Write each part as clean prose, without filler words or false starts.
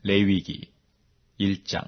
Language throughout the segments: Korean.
레위기 1장.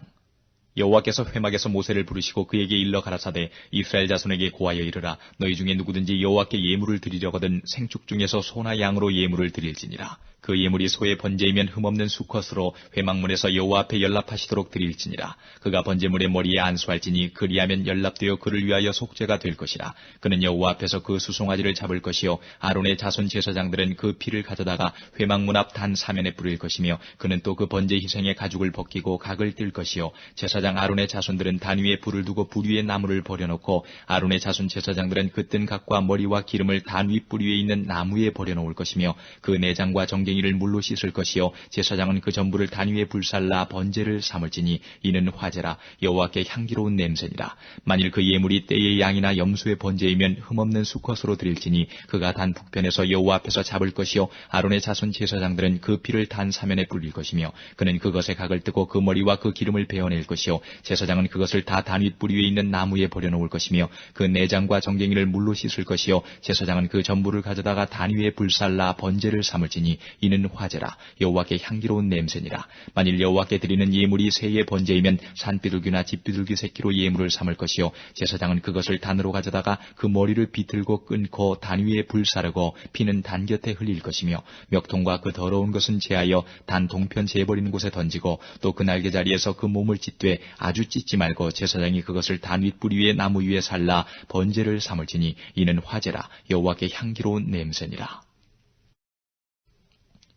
여호와께서 회막에서 모세를 부르시고 그에게 일러 가라사대 이스라엘 자손에게 고하여 이르라. 너희 중에 누구든지 여호와께 예물을 드리려거든 생축 중에서 소나 양으로 예물을 드릴지니라. 그 예물이 소의 번제이면 흠없는 수컷으로 회막문에서 여호와 앞에 연락하시도록 드릴지니라. 그가 번제물의 머리에 안수할지니 그리하면 연락되어 그를 위하여 속죄가 될 것이라. 그는 여호와 앞에서 그 수송아지를 잡을 것이요 아론의 자손 제사장들은 그 피를 가져다가 회막문 앞 단 사면에 뿌릴 것이며 그는 또 그 번제 희생의 가죽을 벗기고 각을 뜰 것이요 제사장 아론의 자손들은 단 위에 불을 두고 불 위에 나무를 버려놓고 아론의 자손 제사장들은 그 뜬 각과 머리와 기름을 단 윗불 위에 있는 나무에 버려놓을 것이며 그 내장과 정갱이를 물로 씻을 것이요 제사장은 그 전부를 단 위에 불살라 번제를 삼을지니 이는 화제라. 여호와께 향기로운 냄새니라. 만일 그 예물이 떼의 양이나 염소의 번제이면 흠없는 수컷으로 드릴지니 그가 단 북편에서 여호와 앞에서 잡을 것이요 아론의 자손 제사장들은 그 피를 단 사면에 뿌릴 것이며 그는 그것의 각을 뜨고 그 머리와 그 기름을 베어낼 것이요 제사장은 그것을 다 단 윗불 위에 있는 나무에 버려놓을 것이며 그 내장과 정갱이를 물로 씻을 것이요 제사장은 그 전부를 가져다가 단 위에 불살라 번제를 삼을지니 이는 화제라. 여호와께 향기로운 냄새니라. 만일 여호와께 드리는 예물이 새의 번제이면 산비둘기나 집비둘기 새끼로 예물을 삼을 것이요 제사장은 그것을 단으로 가져다가 그 머리를 비틀고 끊고 단 위에 불사르고 피는 단 곁에 흘릴 것이며 멱통과 그 더러운 것은 제하여 단 동편 재버리는 곳에 던지고 또 그 날개 자리에서 그 몸을 찢되 아주 찢지 말고 제사장이 그것을 단 윗불 위에 나무 위에 살라 번제를 삼을지니 이는 화제라. 여호와께 향기로운 냄새니라.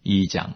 2장.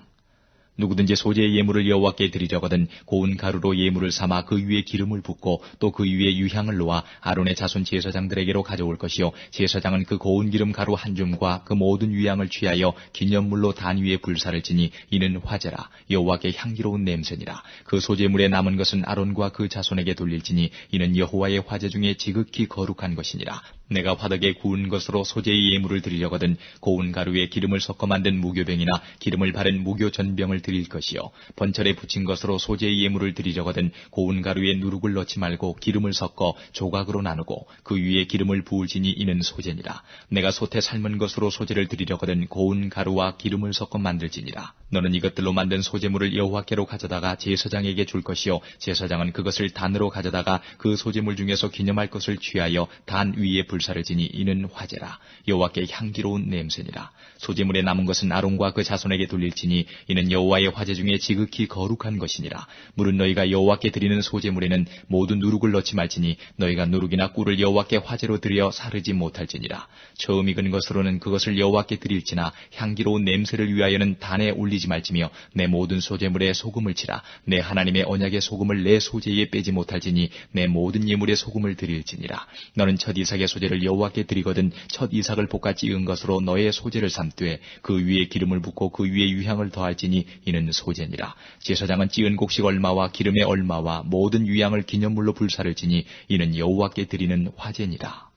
누구든지 소재의 예물을 여호와께 드리려거든 고운 가루로 예물을 삼아 그 위에 기름을 붓고 또 그 위에 유향을 놓아 아론의 자손 제사장들에게로 가져올 것이요 제사장은 그 고운 기름 가루 한 줌과 그 모든 유향을 취하여 기념물로 단 위에 불사를 지니 이는 화제라. 여호와께 향기로운 냄새니라. 그 소재물에 남은 것은 아론과 그 자손에게 돌릴지니 이는 여호와의 화제 중에 지극히 거룩한 것이니라. 내가 화덕에 구운 것으로 소재의 예물을 드리려거든 고운 가루에 기름을 섞어 만든 무교병이나 기름을 바른 무교 전병을 드릴 것이요 번철에 붙인 것으로 소재의 예물을 드리려거든 고운 가루에 누룩을 넣지 말고 기름을 섞어 조각으로 나누고 그 위에 기름을 부을지니 이는 소재니라. 내가 솥에 삶은 것으로 소재를 드리려거든 고운 가루와 기름을 섞어 만들지니라. 너는 이것들로 만든 소재물을 여호와께로 가져다가 제사장에게 줄 것이요 제사장은 그것을 단으로 가져다가 그 소재물 중에서 기념할 것을 취하여 단 위에 불사를 지니 이는 화제라. 여호와께 향기로운 냄새니라. 소재물에 남은 것은 아론과 그 자손에게 돌릴지니 이는 여호와의 화제 중에 지극히 거룩한 것이니라. 물은 너희가 여호와께 드리는 소재물에는 모두 누룩을 넣지 말지니 너희가 누룩이나 꿀을 여호와께 화제로 드려 사르지 못할지니라. 처음 익은 것으로는 그것을 여호와께 드릴지나 향기로운 냄새를 위하여는 단에 올리지 말지며 내 모든 소재물에 소금을 치라. 내 하나님의 언약의 소금을 내 소재에 빼지 못할지니 내 모든 예물에 소금을 드릴지니라. 너는 첫 이삭의 소재를 여호와께 드리거든 첫 이삭을 볶아 찌은 것으로 너의 소재를 삼되 그 위에 기름을 붓고 그 위에 유향을 더할지니 이는 소재니라. 제사장은 찌은 곡식 얼마와 기름의 얼마와 모든 유향을 기념물로 불사를 지니 이는 여호와께 드리는 화제니라.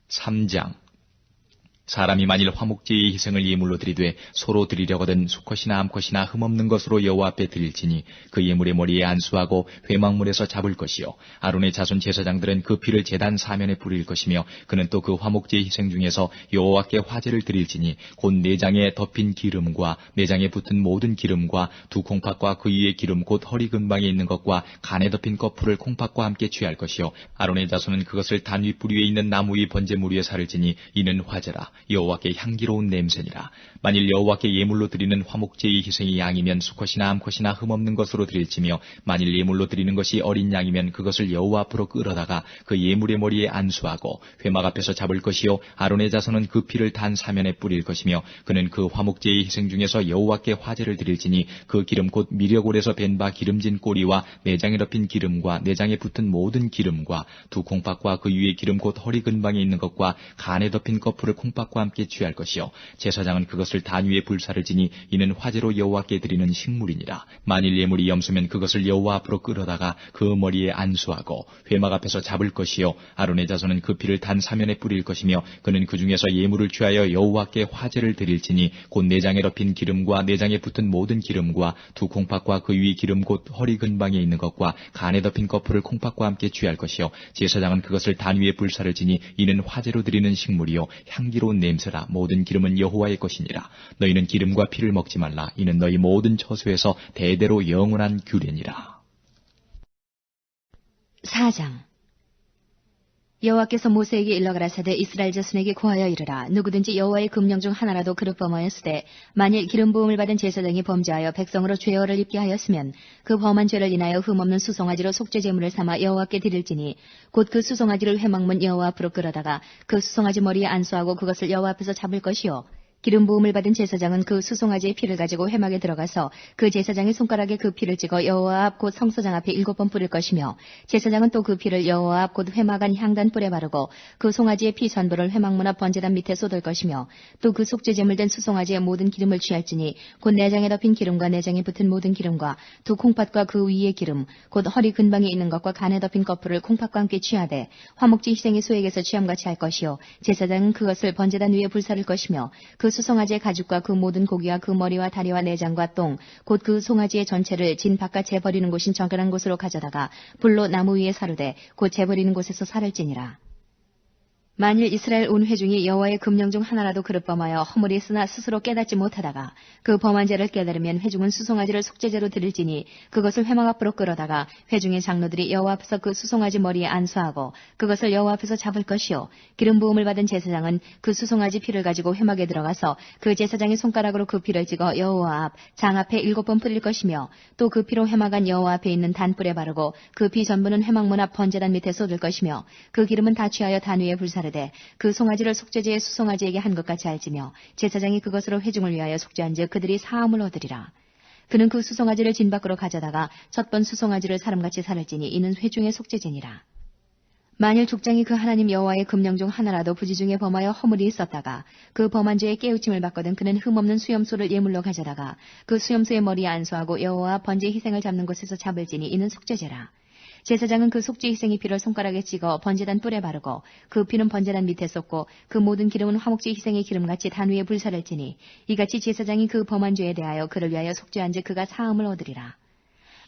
3장. 사람이 만일 화목제의 희생을 예물로 드리되 소로 드리려거든 수컷이나 암컷이나 흠없는 것으로 여호와 앞에 드릴지니 그 예물의 머리에 안수하고 회막물에서 잡을 것이요 아론의 자손 제사장들은 그 피를 제단 사면에 뿌릴 것이며 그는 또 그 화목제의 희생 중에서 여호와께 화제를 드릴지니 곧 내장에 덮인 기름과 내장에 붙은 모든 기름과 두 콩팥과 그 위에 기름 곧 허리 근방에 있는 것과 간에 덮인 거풀을 콩팥과 함께 취할 것이요 아론의 자손은 그것을 단 윗불 위에 있는 나무 위 번제물 위에 사를지니 이는 화제라. 여호와께 향기로운 냄새니라. 만일 여호와께 예물로 드리는 화목제의 희생이 양이면 수컷이나 암컷이나 흠없는 것으로 드릴지며 만일 예물로 드리는 것이 어린 양이면 그것을 여호와 앞으로 끌어다가 그 예물의 머리에 안수하고 회막 앞에서 잡을 것이요 아론의 자손은 그 피를 단 사면에 뿌릴 것이며 그는 그 화목제의 희생 중에서 여호와께 화제를 드릴지니 그 기름 곧 미려골에서 벤 바 기름진 꼬리와 내장에 덮인 기름과 내장에 붙은 모든 기름과 두 콩팥과 그 위에 기름 곧 허리 근방에 있는 것과 간에 덮인 거풀을 콩팥과 함께 취할 것이요 제사장은 그것을 단 위에 불사를 지니 이는 화제로 여호와께 드리는 식물이니라. 만일 예물이 염소면 그것을 여호와 앞으로 끌어다가 그 머리에 안수하고 회막 앞에서 잡을 것이요 아론의 자손은 그 피를 단 사면에 뿌릴 것이며 그는 그 중에서 예물을 취하여 여호와께 화제를 드릴지니 곧 내장에 덮인 기름과 내장에 붙은 모든 기름과 두 콩팥과 그 위 기름 곧 허리 근방에 있는 것과 간에 덮인 거풀을 콩팥과 함께 취할 것이요 제사장은 그것을 단 위에 불사를 지니 이는 화제로 드리는 식물이요 향기로운 좋은 냄새라. 모든 기름은 여호와의 것이니라. 너희는 기름과 피를 먹지 말라. 이는 너희 모든 처소에서 대대로 영원한 규례니라. 4장. 여호와께서 모세에게 일러 가라사대 이스라엘 자손에게 고하여 이르라. 누구든지 여호와의 금령 중 하나라도 그릇 범하였으되 만일 기름 부음을 받은 제사장이 범죄하여 백성으로 죄어를 입게 하였으면 그 범한 죄를 인하여 흠없는 수송아지로 속죄 제물을 삼아 여호와께 드릴지니 곧 그 수송아지를 회막문 여호와 앞으로 끌어다가 그 수송아지 머리에 안수하고 그것을 여호와 앞에서 잡을 것이요 기름 부음을 받은 제사장은 그 수송아지의 피를 가지고 회막에 들어가서 그 제사장의 손가락에 그 피를 찍어 여호와 앞 곧 성소장 앞에 7번 뿌릴 것이며 제사장은 또 그 피를 여호와 앞 곧 회막 안 향단 뿔에 바르고 그 송아지의 피 전부를 회막문 앞 번제단 밑에 쏟을 것이며 또 그 속죄 제물된 수송아지의 모든 기름을 취할지니 곧 내장에 덮인 기름과 내장에 붙은 모든 기름과 두 콩팥과 그 위의 기름 곧 허리 근방에 있는 것과 간에 덮인 거풀을 콩팥과 함께 취하되 화목제 희생의 소액에서 취함같이 할 것이요 제사장은 그것을 번제단 위에 불사를 것이며 그 수송아지의 가죽과 그 모든 고기와 그 머리와 다리와 내장과 똥, 곧 그 송아지의 전체를 진 바깥에 버리는 곳인 정결한 곳으로 가져다가 불로 나무 위에 사르되 곧 재버리는 곳에서 살을 찌니라. 만일 이스라엘 온 회중이 여호와의 금령 중 하나라도 그릇 범하여 허물이 있으나 스스로 깨닫지 못하다가 그 범한 죄를 깨달으면 회중은 수송아지를 속죄제로 드릴지니 그것을 회막 앞으로 끌어다가 회중의 장로들이 여호와 앞에서 그 수송아지 머리에 안수하고 그것을 여호와 앞에서 잡을 것이요 기름 부음을 받은 제사장은 그 수송아지 피를 가지고 회막에 들어가서 그 제사장의 손가락으로 그 피를 찍어 여호와 앞 장 앞에 7번 뿌릴 것이며 또 그 피로 회막 안 여호와 앞에 있는 단뿔에 바르고 그 피 전부는 회막문 앞 번제단 밑에 쏟을 것이며 그 기름은 다 취하여 단 위에 불사르되 그 송아지를 속죄제의 수송아지에게 한 것 같이 알지며 제사장이 그것으로 회중을 위하여 속죄한즉 그들이 사함을 얻으리라. 그는 그 수송아지를 진 밖으로 가져다가 첫 번 수송아지를 사람같이 살을지니 이는 회중의 속죄제니라. 만일 족장이 그 하나님 여호와의 금령 중 하나라도 부지 중에 범하여 허물이 있었다가 그 범한 죄에 깨우침을 받거든 그는 흠없는 수염소를 예물로 가져다가 그 수염소의 머리에 안수하고 여호와 번제 희생을 잡는 곳에서 잡을지니 이는 속죄제라. 제사장은 그 속죄 희생의 피를 손가락에 찍어 번제단 뿔에 바르고 그 피는 번제단 밑에 쏟고 그 모든 기름은 화목제 희생의 기름같이 단 위에 불사를지니 이같이 제사장이 그 범한 죄에 대하여 그를 위하여 속죄한즉 그가 사함을 얻으리라.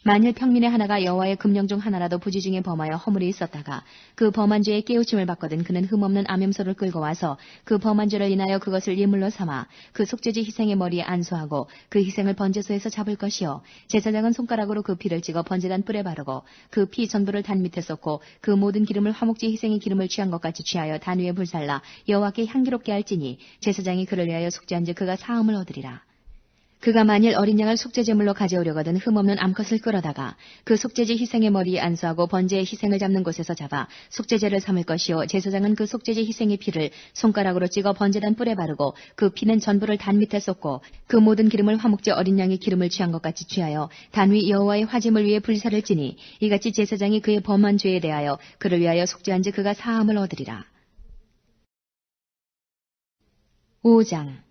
만일 평민의 하나가 여호와의 금령 중 하나라도 부지 중에 범하여 허물이 있었다가 그 범한 죄에 깨우침을 받거든 그는 흠없는 암염소를 끌고 와서 그 범한 죄를 인하여 그것을 예물로 삼아 그 속죄제 희생의 머리에 안수하고 그 희생을 번제소에서 잡을 것이요 제사장은 손가락으로 그 피를 찍어 번제단 뿔에 바르고 그 피 전부를 단 밑에 쏟고 그 모든 기름을 화목제 희생의 기름을 취한 것 같이 취하여 단 위에 불살라 여호와께 향기롭게 할지니 제사장이 그를 위하여 속죄한즉 그가 사함을 얻으리라. 그가 만일 어린 양을 속죄제물로 가져오려거든 흠없는 암컷을 끌어다가 그 속죄제 희생의 머리에 안수하고 번제의 희생을 잡는 곳에서 잡아 속죄제를 삼을 것이요 제사장은 그 속죄제 희생의 피를 손가락으로 찍어 번제단 뿔에 바르고 그 피는 전부를 단 밑에 쏟고 그 모든 기름을 화목제 어린 양의 기름을 취한 것 같이 취하여 단 위 여호와의 화제물 위에 불사를 지니 이같이 제사장이 그의 범한 죄에 대하여 그를 위하여 속죄한즉 그가 사함을 얻으리라. 5장.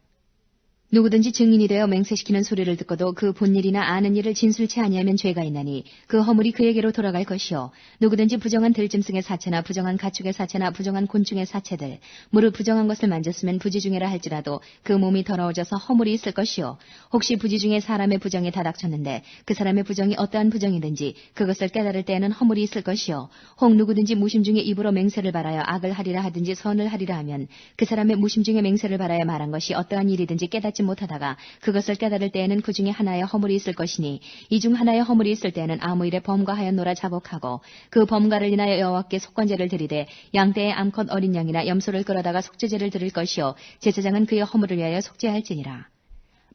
누구든지 증인이 되어 맹세시키는 소리를 듣고도 그 본 일이나 아는 일을 진술치 아니하면 죄가 있나니 그 허물이 그에게로 돌아갈 것이요 누구든지 부정한 들짐승의 사체나 부정한 가축의 사체나 부정한 곤충의 사체들 무릇 부정한 것을 만졌으면 부지 중에라 할지라도 그 몸이 더러워져서 허물이 있을 것이요 혹시 부지 중에 사람의 부정이 다닥쳤는데 그 사람의 부정이 어떠한 부정이든지 그것을 깨달을 때에는 허물이 있을 것이요 혹 누구든지 무심 중에 입으로 맹세를 바라여 악을 하리라 하든지 선을 하리라 하면 그 사람의 무심 중에 맹세를 바라여 말한 것이 어떠한 일이든지 깨닫지 못하다가 그것을 깨달을 때에는 그 중에 하나의 허물이 있을 것이니 이 중 하나의 허물이 있을 때에는 아무 일에 범과하였노라 자복하고 그 범과를 인하여 여호와께 속건제를 드리되 양떼의 암컷 어린 양이나 염소를 끌어다가 속죄제를 드릴 것이요 제사장은 그의 허물을 위하여 속죄할지니라.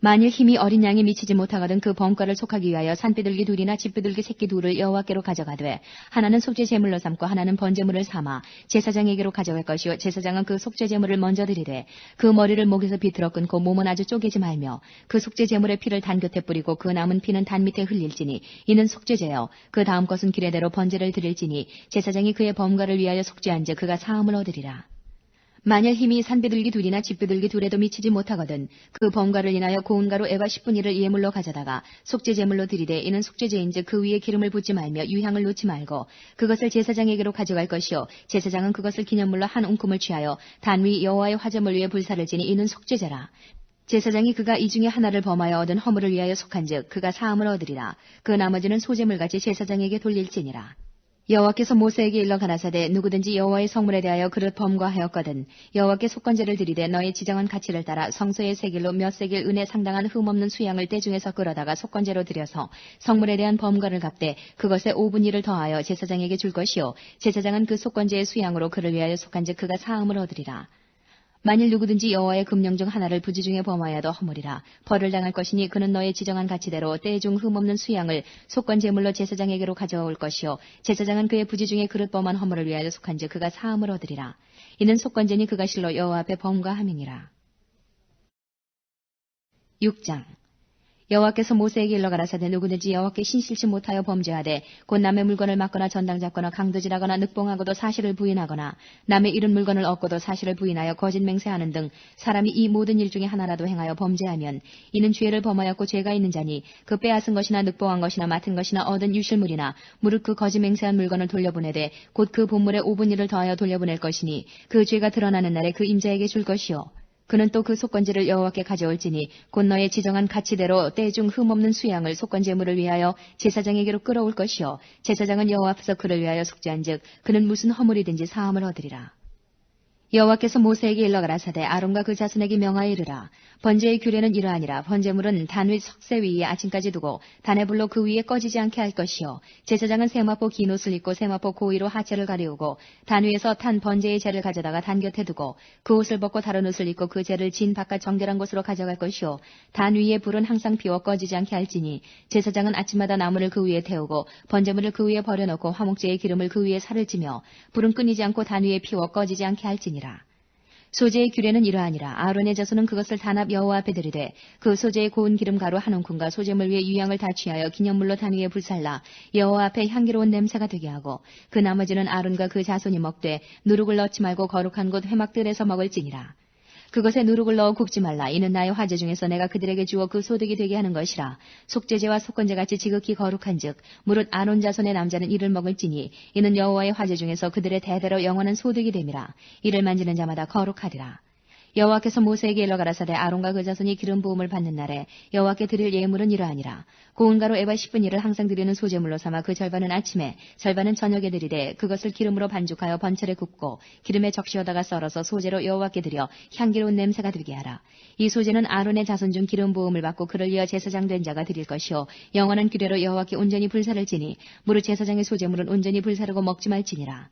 만일 힘이 어린 양이 미치지 못하거든 그 범과를 속하기 위하여 산비둘기 둘이나 집비둘기 새끼 둘을 여호와께로 가져가되 하나는 속죄 제물로 삼고 하나는 번제물을 삼아 제사장에게로 가져갈 것이요 제사장은 그 속죄 제물을 먼저 드리되 그 머리를 목에서 비틀어 끊고 몸은 아주 쪼개지 말며 그 속죄 제물의 피를 단 곁에 뿌리고 그 남은 피는 단 밑에 흘릴지니 이는 속죄제요 그 다음 것은 규례대로 번제를 드릴지니 제사장이 그의 범과를 위하여 속죄한즉 그가 사함을 얻으리라. 만일 힘이 산비둘기 둘이나 집비둘기 둘에도 미치지 못하거든 그 범과를 인하여 고운 가루 에바 10분의를 예물로 가져다가 속죄 제물로 드리되 이는 속죄제인즉 그 위에 기름을 붓지 말며 유향을 놓지 말고 그것을 제사장에게로 가져갈 것이요 제사장은 그것을 기념물로 한 웅큼을 취하여 단 위 여호와의 화제물 위에 불사를 지니 이는 속죄제라. 제사장이 그가 이 중에 하나를 범하여 얻은 허물을 위하여 속한즉 그가 사함을 얻으리라. 그 나머지는 소제물같이 제사장에게 돌릴지니라. 여호와께서 모세에게 일러 가라사대 누구든지 여호와의 성물에 대하여 그릇 범과하였거든 여호와께 속건제를 드리되 너의 지정한 가치를 따라 성소의 세길로 몇 세길 은에 상당한 흠없는 수양을 때 중에서 끌어다가 속건제로 드려서 성물에 대한 범과를 갚되 그것에 5분 1을 더하여 제사장에게 줄 것이요 제사장은 그 속건제의 수양으로 그를 위하여 속한즉 그가 사함을 얻으리라. 만일 누구든지 여호와의 금령 중 하나를 부지 중에 범하여도 허물이라 벌을 당할 것이니 그는 너의 지정한 가치대로 때 중 흠없는 수양을 속건 제물로 제사장에게로 가져올 것이요 제사장은 그의 부지 중에 그릇 범한 허물을 위하여 속한즉 그가 사함을 얻으리라. 이는 속건제니 그가 실로 여호와 앞에 범과함이니라. 6장 여호와께서 모세에게 일러 가라사대 누구든지 여호와께 신실치 못하여 범죄하되 곧 남의 물건을 막거나 전당 잡거나 강도질하거나 늑봉하고도 사실을 부인하거나 남의 잃은 물건을 얻고도 사실을 부인하여 거짓 맹세하는 등 사람이 이 모든 일 중에 하나라도 행하여 범죄하면 이는 죄를 범하였고 죄가 있는 자니 그 빼앗은 것이나 늑봉한 것이나 맡은 것이나 얻은 유실물이나 무릇 그 거짓 맹세한 물건을 돌려보내되 곧 그 본물에 5분 1을 더하여 돌려보낼 것이니 그 죄가 드러나는 날에 그 임자에게 줄 것이요 그는 또 그 속건제를 여호와께 가져올지니 곧 너의 지정한 가치대로 때 중 흠없는 수양을 속건제물을 위하여 제사장에게로 끌어올 것이요 제사장은 여호와 앞에서 그를 위하여 속죄한즉 그는 무슨 허물이든지 사함을 얻으리라. 여호와께서 모세에게 일러 가라사대 아론과 그 자손에게 명하여 이르라. 번제의 규례는 이러하니라. 번제물은 단 위 석쇠 위에 아침까지 두고 단의 불로 그 위에 꺼지지 않게 할 것이요 제사장은 세마포 긴 옷을 입고 세마포 고위로 하체를 가리우고 단 위에서 탄 번제의 재를 가져다가 단 곁에 두고 그 옷을 벗고 다른 옷을 입고 그 재를 진 바깥 정결한 곳으로 가져갈 것이요 단 위에 불은 항상 피워 꺼지지 않게 할지니 제사장은 아침마다 나무를 그 위에 태우고 번제물을 그 위에 버려놓고 화목제의 기름을 그 위에 살을 찌며 불은 끊이지 않고 단 위에 피워 꺼지지 않게 할지니 소제의 규례는 이러하니라. 아론의 자손은 그것을 단합 여호와 앞에 드리되 그 소제의 고운 기름 가루 한 움큼과 소제물 위에 유향을 다 취하여 기념물로 단 위에 불살라 여호와 앞에 향기로운 냄새가 되게 하고 그 나머지는 아론과 그 자손이 먹되 누룩을 넣지 말고 거룩한 곳 회막들에서 먹을지니라. 그것에 누룩을 넣어 굽지 말라. 이는 나의 화제 중에서 내가 그들에게 주어 그 소득이 되게 하는 것이라. 속죄제와 속건제같이 지극히 거룩한즉 무릇 아론 자손의 남자는 이를 먹을지니 이는 여호와의 화제 중에서 그들의 대대로 영원한 소득이 됨이라. 이를 만지는 자마다 거룩하리라. 여호와께서 모세에게 일러 가라사대 아론과 그 자손이 기름 부음을 받는 날에 여호와께 드릴 예물은 이러하니라. 고운 가루 에바 10분 1을 항상 드리는 소제물로 삼아 그 절반은 아침에 절반은 저녁에 드리되 그것을 기름으로 반죽하여 번철에 굽고 기름에 적시어다가 썰어서 소제로 여호와께 드려 향기로운 냄새가 되게 하라. 이 소제는 아론의 자손 중 기름 부음을 받고 그를 이어 제사장 된 자가 드릴 것이요 영원한 규례로 여호와께 온전히 불사를 지니 무릇 제사장의 소제물은 온전히 불사르고 먹지 말지니라.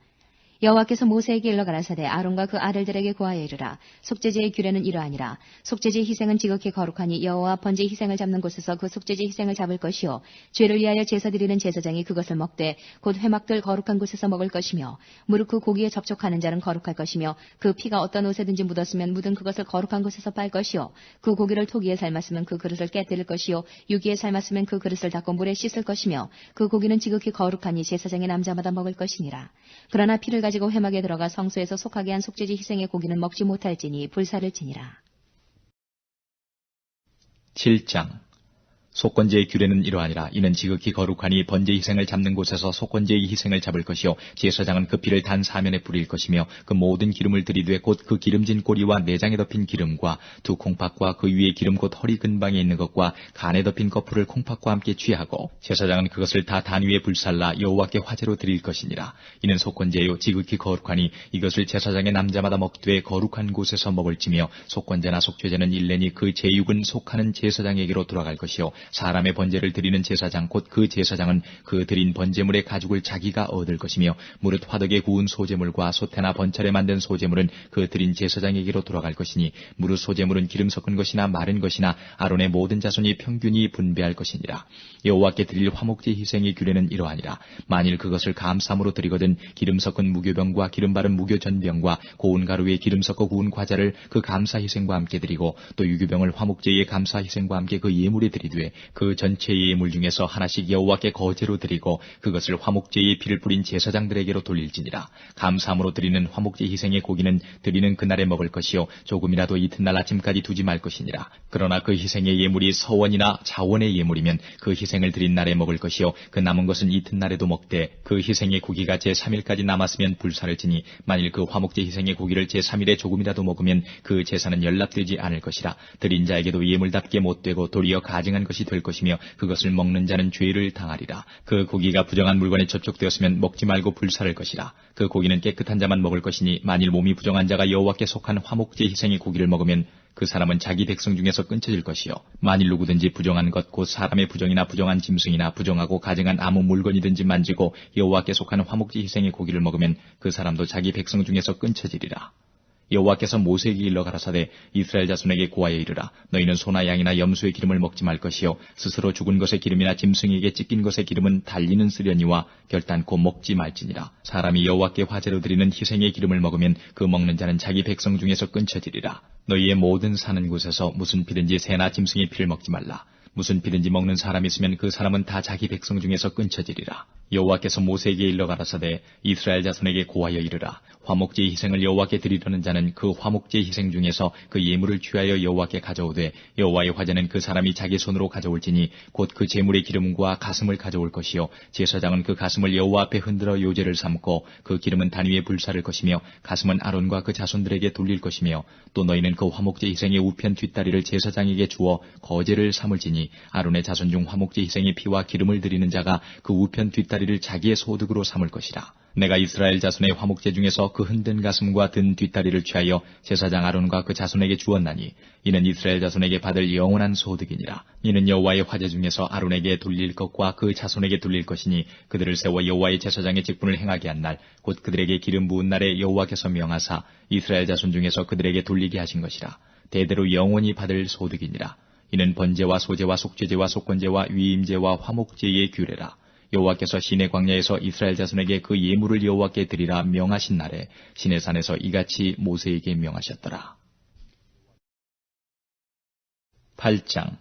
여호와께서 모세에게 일러 가라사대 아론과 그 아들들에게 고하여 이르라. 속죄제의 규례는 이러하니라. 속죄제 희생은 지극히 거룩하니 여호와 번제 희생을 잡는 곳에서 그 속죄제 희생을 잡을 것이요 죄를 위하여 제사 드리는 제사장이 그것을 먹되 곧 회막들 거룩한 곳에서 먹을 것이며 무릇 그 고기에 접촉하는 자는 거룩할 것이며 그 피가 어떤 옷에든지 묻었으면 묻은 그것을 거룩한 곳에서 빨 것이요 그 고기를 토기에 삶았으면 그 그릇을 깨뜨릴 것이요 유기에 삶았으면 그 그릇을 닦고 물에 씻을 것이며 그 고기는 지극히 거룩하니 제사장의 남자마다 먹을 것이니라. 그러나 피를 가지고 회막에 들어가 성소에서 속하게 한 속죄제 희생의 고기는 먹지 못할지니 불사를 지니라. 7장 속건제의 규례는 이러하니라. 이는 지극히 거룩하니 번제 희생을 잡는 곳에서 속건제의 희생을 잡을 것이요 제사장은 그 피를 단 사면에 뿌릴 것이며 그 모든 기름을 들이되 곧 그 기름진 꼬리와 내장에 덮인 기름과 두 콩팥과 그 위에 기름 곧 허리 근방에 있는 것과 간에 덮인 거풀을 콩팥과 함께 취하고 제사장은 그것을 다 단 위에 불살라 여호와께 화제로 드릴 것이니라. 이는 속건제요 지극히 거룩하니 이것을 제사장의 남자마다 먹되 거룩한 곳에서 먹을지며 속건제나 속죄제는 일례니 그 제육은 속하는 제사장에게로 돌아갈 것이요 사람의 번제를 드리는 제사장 곧 그 제사장은 그 드린 번제물의 가죽을 자기가 얻을 것이며 무릇 화덕에 구운 소제물과 소태나 번철에 만든 소제물은 그 드린 제사장에게로 돌아갈 것이니 무릇 소제물은 기름 섞은 것이나 마른 것이나 아론의 모든 자손이 평균히 분배할 것이니라. 여호와께 드릴 화목제 희생의 규례는 이러하니라. 만일 그것을 감사함으로 드리거든 기름 섞은 무교병과 기름 바른 무교전병과 고운 가루에 기름 섞어 구운 과자를 그 감사 희생과 함께 드리고 또 유교병을 화목제의 감사 희생과 함께 그 예물에 드리되 그 전체 예물 중에서 하나씩 여호와께 거제로 드리고 그것을 화목제의 피를 뿌린 제사장들에게로 돌릴지니라. 감사함으로 드리는 화목제 희생의 고기는 드리는 그날에 먹을 것이요 조금이라도 이튿날 아침까지 두지 말 것이니라. 그러나 그 희생의 예물이 서원이나 자원의 예물이면 그 희생을 드린 날에 먹을 것이요 그 남은 것은 이튿날에도 먹되 그 희생의 고기가 제3일까지 남았으면 불사를 지니 만일 그 화목제 희생의 고기를 제3일에 조금이라도 먹으면 그 제사는 연락되지 않을 것이라. 드린 자에게도 예물답게 못되고 도리어 가증한 것이 것이 될 것이며 그것을 먹는 자는 죄를 당하리라. 그 고기가 부정한 물건에 접촉되었으면 먹지 말고 불사를 것이라. 그 고기는 깨끗한 자만 먹을 것이니 만일 몸이 부정한 자가 여호와께 속한 화목제 희생의 고기를 먹으면 그 사람은 자기 백성 중에서 끊쳐질 것이요 만일 누구든지 부정한 것 곧 사람의 부정이나 부정한 짐승이나 부정하고 가증한 아무 물건이든지 만지고 여호와께 속한 화목제 희생의 고기를 먹으면 그 사람도 자기 백성 중에서 끊쳐지리라. 여호와께서 모세에게 일러 가라사대 이스라엘 자손에게 고하여 이르라. 너희는 소나 양이나 염소의 기름을 먹지 말 것이요 스스로 죽은 것의 기름이나 짐승에게 찢긴 것의 기름은 달리는 쓰려니와 결단코 먹지 말지니라. 사람이 여호와께 화제로 드리는 희생의 기름을 먹으면 그 먹는 자는 자기 백성 중에서 끊쳐지리라. 너희의 모든 사는 곳에서 무슨 피든지 새나 짐승의 피를 먹지 말라. 무슨 피든지 먹는 사람이 있으면 그 사람은 다 자기 백성 중에서 끊쳐지리라. 여호와께서 모세에게 일러 가라사대 이스라엘 자손에게 고하여 이르라. 화목제 희생을 여호와께 드리려는 자는 그 화목제 희생 중에서 그 예물을 취하여 여호와께 가져오되 여호와의 화제는 그 사람이 자기 손으로 가져올지니 곧 그 제물의 기름과 가슴을 가져올 것이요 제사장은 그 가슴을 여호와 앞에 흔들어 요제를 삼고 그 기름은 단 위에 불사를 것이며 가슴은 아론과 그 자손들에게 돌릴 것이며 또 너희는 그 화목제 희생의 우편 뒷다리를 제사장에게 주어 거제를 삼을지니 아론의 자손 중 화목제 희생의 피와 기름을 드리는 자가 그 우편 뒷다리를 자기의 소득으로 삼을 것이라. 내가 이스라엘 자손의 화목제 중에서 그 흔든 가슴과 든 뒷다리를 취하여 제사장 아론과 그 자손에게 주었나니 이는 이스라엘 자손에게 받을 영원한 소득이니라. 이는 여호와의 화제 중에서 아론에게 돌릴 것과 그 자손에게 돌릴 것이니 그들을 세워 여호와의 제사장의 직분을 행하게 한 날 곧 그들에게 기름 부은 날에 여호와께서 명하사 이스라엘 자손 중에서 그들에게 돌리게 하신 것이라. 대대로 영원히 받을 소득이니라. 이는 번제와 소제와 속죄제와 속건제와 위임제와 화목제의 규례라. 여호와께서 시내 광야에서 이스라엘 자손에게 그 예물을 여호와께 드리라 명하신 날에 시내산에서 이같이 모세에게 명하셨더라. 8장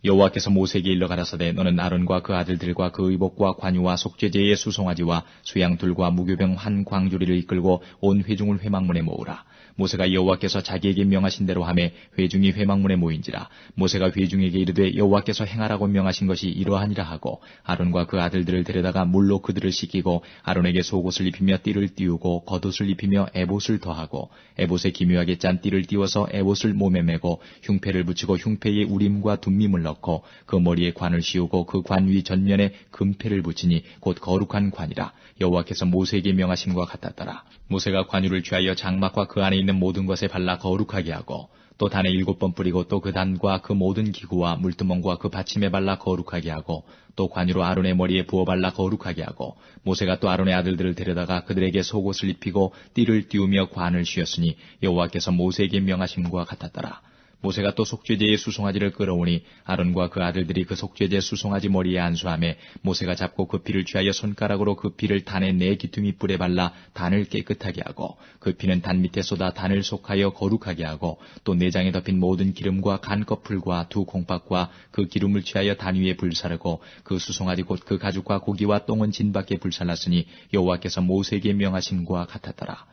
여호와께서 모세에게 일러 가라사대 너는 아론과 그 아들들과 그 의복과 관유와 속죄제의 수송아지와 수양둘과 무교병 한 광주리를 이끌고 온 회중을 회막문에 모으라. 모세가 여호와께서 자기에게 명하신 대로 하매 회중이 회막문에 모인지라. 모세가 회중에게 이르되 여호와께서 행하라고 명하신 것이 이러하니라 하고 아론과 그 아들들을 데려다가 물로 그들을 씻기고 아론에게 속옷을 입히며 띠를 띄우고 겉옷을 입히며 에봇을 더하고 에봇에 기묘하게 짠 띠를 띄워서 에봇을 몸에 메고 흉패를 붙이고 흉패에 우림과 둠밈을 넣고 그 머리에 관을 씌우고 그 관 위 전면에 금패를 붙이니 곧 거룩한 관이라. 여호와께서 모세에게 명하심과 같았더라. 모세가 관유를 취하여 장막과 그 안에 있는 모든 것에 발라 거룩하게 하고 또 단에 7번 뿌리고 또 그 단과 그 모든 기구와 물두멍과 그 받침에 발라 거룩하게 하고 또 관유로 아론의 머리에 부어 발라 거룩하게 하고 모세가 또 아론의 아들들을 데려다가 그들에게 속옷을 입히고 띠를 띄우며 관을 씌웠으니 여호와께서 모세에게 명하심과 같았더라. 모세가 또 속죄제의 수송아지를 끌어오니 아론과 그 아들들이 그 속죄제 수송아지 머리에 안수하며 모세가 잡고 그 피를 취하여 손가락으로 그 피를 단의 4귀퉁이 뿔에 발라 단을 깨끗하게 하고 그 피는 단 밑에 쏟아 단을 속하여 거룩하게 하고 또 내장에 덮인 모든 기름과 간 거풀과 두 콩팥과 그 기름을 취하여 단 위에 불사르고 그 수송아지 곧 그 가죽과 고기와 똥은 진 밖에 불살랐으니 여호와께서 모세에게 명하심과 같았더라.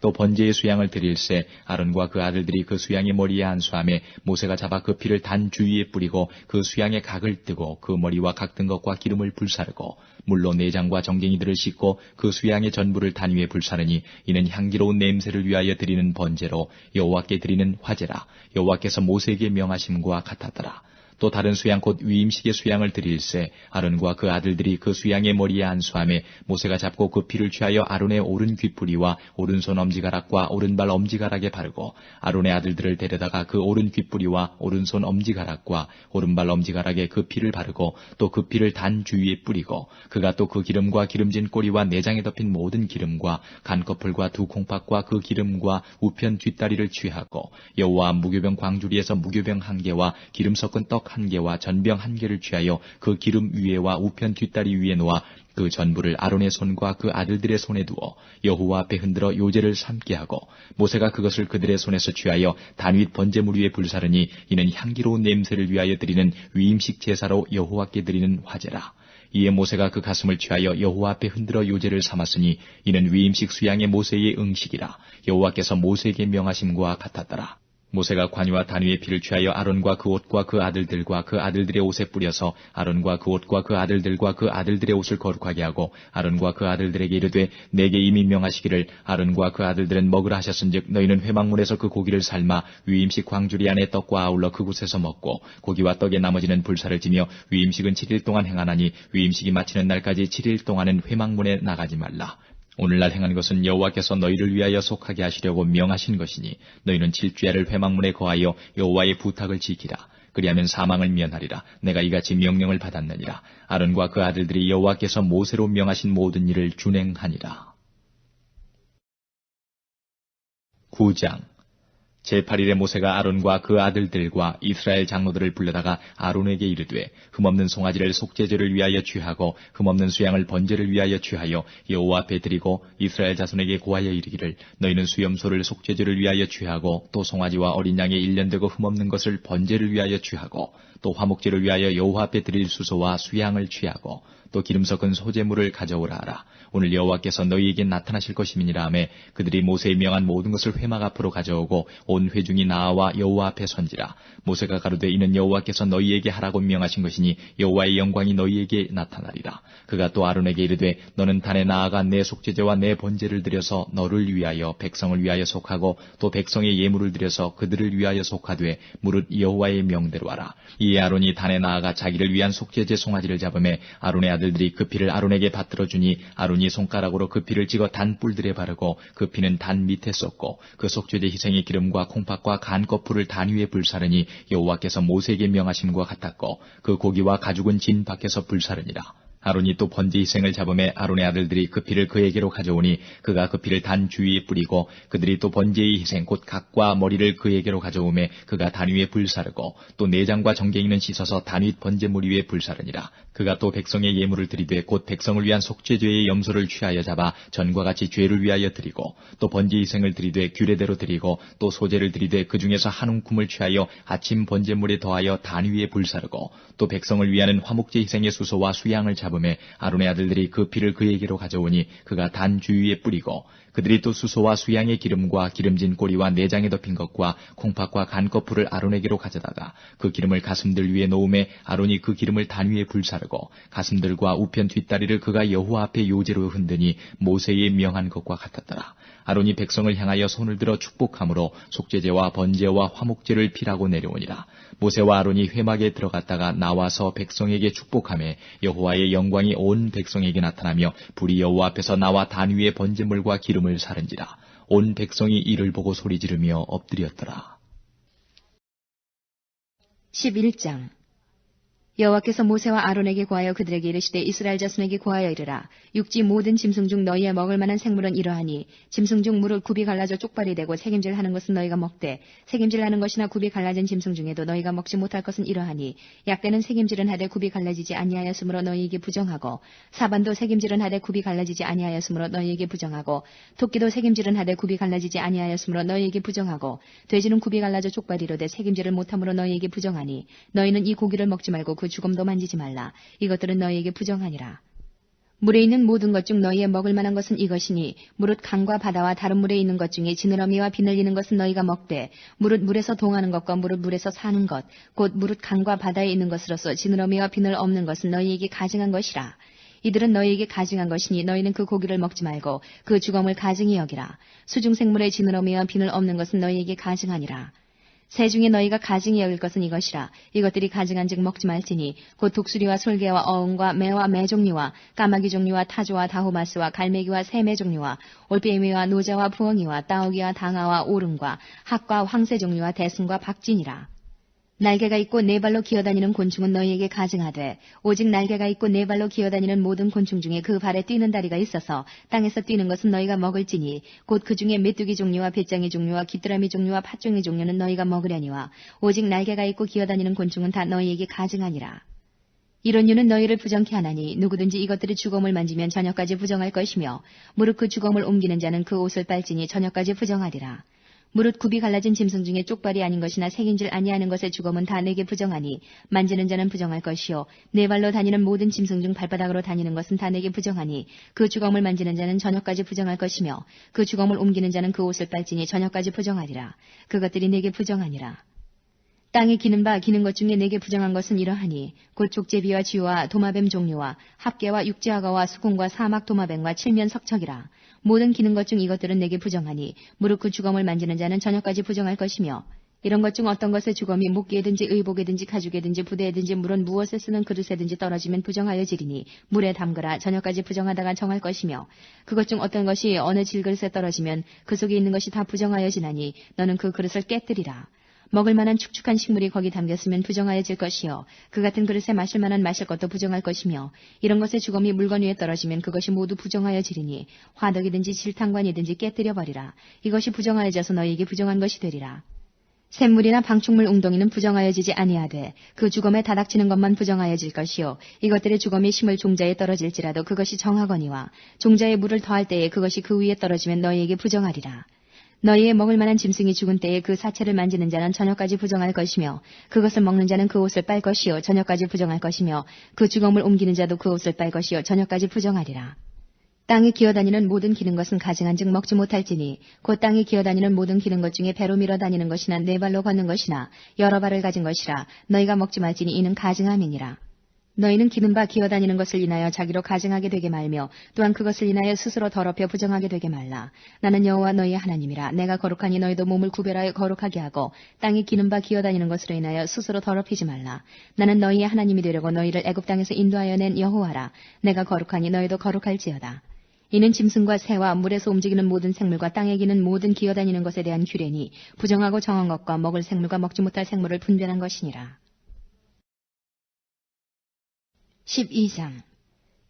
또 번제의 수양을 드릴새 아론과 그 아들들이 그 수양의 머리에 안수하며 모세가 잡아 그 피를 단 주위에 뿌리고 그 수양의 각을 뜨고 그 머리와 각든 것과 기름을 불사르고 물로 내장과 정갱이들을 씻고 그 수양의 전부를 단 위에 불사르니 이는 향기로운 냄새를 위하여 드리는 번제로 여호와께 드리는 화제라. 여호와께서 모세에게 명하심과 같았더라. 또 다른 수양 곧 위임식의 수양을 드릴새 아론과 그 아들들이 그 수양의 머리에 안수하며 모세가 잡고 그 피를 취하여 아론의 오른 귓뿌리와 오른손 엄지가락과 오른발 엄지가락에 바르고 아론의 아들들을 데려다가 그 오른 귓뿌리와 오른손 엄지가락과 오른발 엄지가락에 그 피를 바르고 또 그 피를 단 주위에 뿌리고 그가 또 그 기름과 기름진 꼬리와 내장에 덮인 모든 기름과 간꺼풀과 두 콩팥과 그 기름과 우편 뒷다리를 취하고 여호와 무교병 광주리에서 무교병 1개와 기름 섞은 떡 1개와 전병 1개를 취하여 그 기름 위에와 우편 뒷다리 위에 놓아 그 전부를 아론의 손과 그 아들들의 손에 두어 여호와 앞에 흔들어 요제를 삼게 하고 모세가 그것을 그들의 손에서 취하여 단 윗 번제물 위에 불사르니 이는 향기로운 냄새를 위하여 드리는 위임식 제사로 여호와께 드리는 화제라. 이에 모세가 그 가슴을 취하여 여호와 앞에 흔들어 요제를 삼았으니 이는 위임식 수양의 모세의 응식이라. 여호와께서 모세에게 명하심과 같았더라. 모세가 관유와 단위의 피를 취하여 아론과 그 옷과 그 아들들과 그 아들들의 옷에 뿌려서 아론과 그 옷과 그 아들들과 그 아들들의 옷을 거룩하게 하고 아론과 그 아들들에게 이르되 내게 이미 명하시기를 아론과 그 아들들은 먹으라 하셨은즉 너희는 회막문에서 그 고기를 삶아 위임식 광주리 안에 떡과 아울러 그곳에서 먹고 고기와 떡의 나머지는 불사를 지며 위임식은 7일 동안 행하나니 위임식이 마치는 날까지 7일 동안은 회막문에 나가지 말라. 오늘날 행한 것은 여호와께서 너희를 위하여 속하게 하시려고 명하신 것이니 너희는 7주야를 회막문에 거하여 여호와의 부탁을 지키라. 그리하면 사망을 면하리라. 내가 이같이 명령을 받았느니라. 아론과 그 아들들이 여호와께서 모세로 명하신 모든 일을 준행하니라. 9장 제8일에 모세가 아론과 그 아들들과 이스라엘 장로들을 불러다가 아론에게 이르되 흠없는 송아지를 속죄제를 위하여 취하고 흠없는 수양을 번제를 위하여 취하여 여호와 앞에 드리고 이스라엘 자손에게 고하여 이르기를 너희는 수염소를 속죄제를 위하여 취하고 또 송아지와 어린 양의 1년 되고 흠없는 것을 번제를 위하여 취하고 또 화목제를 위하여 여호와 앞에 드릴 수소와 수양을 취하고 또 기름 섞은 소제물을 가져오라 하라. 오늘 여호와께서 너희에게 나타나실 것임이니라 하매 그들이 모세의 명한 모든 것을 회막 앞으로 가져오고 온 회중이 나와 여호와 앞에 선지라. 모세가 가로되 이는 여호와께서 너희에게 하라고 명하신 것이니 여호와의 영광이 너희에게 나타나리라. 그가 또 아론에게 이르되 너는 단에 나아가 내 속죄제와 내 번제를 드려서 너를 위하여 백성을 위하여 속하고 또 백성의 예물을 드려서 그들을 위하여 속하되 무릇 여호와의 명대로 하라. 이에 아론이 단에 나아가 자기를 위한 속죄제 송아지를 잡음에 아론의 아들들이 그 피를 아론에게 받들어 주니 아론이 손가락으로 그 피를 찍어 단 뿔들에 바르고 그 피는 단 밑에 쏟고 그 속죄제 희생의 기름과 콩팥과 간 거풀을 단 위에 불사르니 여호와께서 모세에게 명하심과 같았고 그 고기와 가죽은 진 밖에서 불사르니라. 아론이 또 번제 희생을 잡음에 아론의 아들들이 그 피를 그에게로 가져오니 그가 그 피를 단 주위에 뿌리고 그들이 또 번제의 희생 곧 각과 머리를 그에게로 가져오매 그가 단 위에 불사르고 또 내장과 정갱이는 씻어서 단 윗 번제물 위에 불사르니라. 그가 또 백성의 예물을 드리되 곧 백성을 위한 속죄죄의 염소를 취하여 잡아 전과 같이 죄를 위하여 드리고 또 번제 희생을 드리되 규례대로 드리고 또 소제를 드리되 그 중에서 한 움큼을 취하여 아침 번제물에 더하여 단 위에 불사르고 또 백성을 위하는 화목제 희생의 수소와 수양을 잡음에 아론의 아들들이 그 피를 그에게로 가져오니 그가 단 주위에 뿌리고 그들이 또 수소와 수양의 기름과 기름진 꼬리와 내장에 덮인 것과 콩팥과 간 거풀을 아론에게로 가져다가 그 기름을 가슴들 위에 놓음에 아론이 그 기름을 단 위에 불사르고 가슴들과 우편 뒷다리를 그가 여호와 앞에 요제로 흔드니 모세의 명한 것과 같았더라. 아론이 백성을 향하여 손을 들어 축복함으로 속죄제와 번제와 화목제를 피라고 내려오니라. 모세와 아론이 회막에 들어갔다가 나와서 백성에게 축복하매 여호와의 영광이 온 백성에게 나타나며 불이 여호와 앞에서 나와 단 위에 번제물과 기름을 사른지라. 온 백성이 이를 보고 소리 지르며 엎드렸더라. 11장 여호와께서 모세와 아론에게 고하여 그들에게 이르시되 이스라엘 자손에게 고하여 이르라. 육지 모든 짐승 중 너희의 먹을 만한 생물은 이러하니 짐승 중 무릇 굽이 갈라져 쪽발이 되고 색임질하는 것은 너희가 먹되 색임질하는 것이나 굽이 갈라진 짐승 중에도 너희가 먹지 못할 것은 이러하니 약대는 색임질은 하되 굽이 갈라지지 아니하였으므로 너희에게 부정하고 사반도 색임질은 하되 굽이 갈라지지 아니하였으므로 너희에게 부정하고 토끼도 색임질은 하되 굽이 갈라지지 아니하였으므로 너희에게 부정하고 돼지는 굽이 갈라져 쪽발이로되 색임질을 못함으로 너희에게 부정하니 너희는 이 고기를 먹지 말고 그 죽음도 만지지 말라. 이것들은 너희에게 부정하니라. 물에 있는 모든 것 중 너희의 먹을 만한 것은 이것이니 무릇 강과 바다와 다른 물에 있는 것 중에 지느러미와 비늘리는 것은 너희가 먹되 무릇 물에서 동하는 것과 무릇 물에서 사는 것 곧 무릇 강과 바다에 있는 것으로서 지느러미와 비늘 없는 것은 너희에게 가증한 것이라. 이들은 너희에게 가증한 것이니 너희는 그 고기를 먹지 말고 그 주검을 가증히 여기라. 수중생물의 지느러미와 비늘 없는 것은 너희에게 가증하니라. 새 중에 너희가 가증히 여길 것은 이것이라. 이것들이 가증한즉 먹지 말지니 곧 독수리와 솔개와 어흥과 매와 매 종류와 까마귀 종류와 타조와 다호마스와 갈매기와 새매 종류와 올빼미와 노자와 부엉이와 따오기와 당아와 오름과 학과 황새 종류와 대승과 박진이라. 날개가 있고 네 발로 기어다니는 곤충은 너희에게 가증하되 오직 날개가 있고 네 발로 기어다니는 모든 곤충 중에 그 발에 뛰는 다리가 있어서 땅에서 뛰는 것은 너희가 먹을지니 곧 그 중에 메뚜기 종류와 뱃장이 종류와 귀뚜라미 종류와 팥종이 종류는 너희가 먹으려니와 오직 날개가 있고 기어다니는 곤충은 다 너희에게 가증하니라. 이런 유는 너희를 부정케 하나니 누구든지 이것들의 주검을 만지면 저녁까지 부정할 것이며 무릇 그 주검을 옮기는 자는 그 옷을 빨지니 저녁까지 부정하리라. 무릇 굽이 갈라진 짐승 중에 쪽발이 아닌 것이나 생인 줄 아니하는 것의 주검은 다 내게 부정하니 만지는 자는 부정할 것이요 네 발로 다니는 모든 짐승 중 발바닥으로 다니는 것은 다 내게 부정하니 그 주검을 만지는 자는 저녁까지 부정할 것이며 그 주검을 옮기는 자는 그 옷을 빨지니 저녁까지 부정하리라. 그것들이 내게 부정하니라. 땅에 기는 바 기는 것 중에 내게 부정한 것은 이러하니 곧 족제비와 쥐와 도마뱀 종류와 합개와 육지악어와 수공과 사막 도마뱀과 칠면 석척이라. 모든 기는 것 중 이것들은 내게 부정하니 무릇 그 주검을 만지는 자는 저녁까지 부정할 것이며 이런 것 중 어떤 것의 주검이 목기에든지 의복에든지 가죽에든지 부대에든지 물은 무엇에 쓰는 그릇에든지 떨어지면 부정하여지리니 물에 담그라. 저녁까지 부정하다가 정할 것이며 그것 중 어떤 것이 어느 질그릇에 떨어지면 그 속에 있는 것이 다 부정하여지나니 너는 그 그릇을 깨뜨리라. 먹을 만한 축축한 식물이 거기 담겼으면 부정하여질 것이요 그 같은 그릇에 마실 만한 마실 것도 부정할 것이며 이런 것의 주검이 물건 위에 떨어지면 그것이 모두 부정하여지리니 화덕이든지 질탕관이든지 깨뜨려 버리라. 이것이 부정하여져서 너희에게 부정한 것이 되리라. 샘물이나 방충물 웅덩이는 부정하여지지 아니하되 그 주검에 다닥치는 것만 부정하여질 것이요 이것들의 주검이 심을 종자에 떨어질지라도 그것이 정하거니와 종자에 물을 더할 때에 그것이 그 위에 떨어지면 너희에게 부정하리라. 너희의 먹을 만한 짐승이 죽은 때에 그 사체를 만지는 자는 저녁까지 부정할 것이며 그것을 먹는 자는 그 옷을 빨 것이요 저녁까지 부정할 것이며 그 주검을 옮기는 자도 그 옷을 빨 것이요 저녁까지 부정하리라. 땅에 기어다니는 모든 기는 것은 가증한즉 먹지 못할지니 곧 땅에 기어다니는 모든 기는 것 중에 배로 밀어 다니는 것이나 네 발로 걷는 것이나 여러 발을 가진 것이라 너희가 먹지 말지니 이는 가증함이니라. 너희는 기는 바 기어다니는 것을 인하여 자기로 가증하게 되게 말며 또한 그것을 인하여 스스로 더럽혀 부정하게 되게 말라. 나는 여호와 너희의 하나님이라. 내가 거룩하니 너희도 몸을 구별하여 거룩하게 하고 땅에 기는 바 기어다니는 것으로 인하여 스스로 더럽히지 말라. 나는 너희의 하나님이 되려고 너희를 애굽 땅에서 인도하여 낸 여호와라. 내가 거룩하니 너희도 거룩할지어다. 이는 짐승과 새와 물에서 움직이는 모든 생물과 땅에 기는 모든 기어다니는 것에 대한 규례니 부정하고 정한 것과 먹을 생물과 먹지 못할 생물을 분별한 것이니라. 12장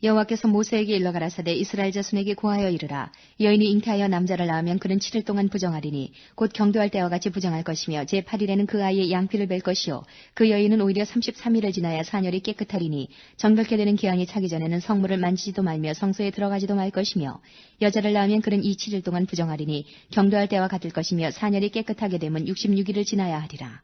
여호와께서 모세에게 일러 가라사대 이스라엘 자손에게 고하여 이르라. 여인이 잉태하여 남자를 낳으면 그는 7일 동안 부정하리니 곧 경도할 때와 같이 부정할 것이며 제8일에는 그 아이의 양피를 뵐 것이요 그 여인은 오히려 33일을 지나야 사녀리 깨끗하리니 정결케 되는 기한이 차기 전에는 성물을 만지지도 말며 성소에 들어가지도 말 것이며 여자를 낳으면 그는 이 7일 동안 부정하리니 경도할 때와 같을 것이며 사녀리 깨끗하게 되면 66일을 지나야 하리라.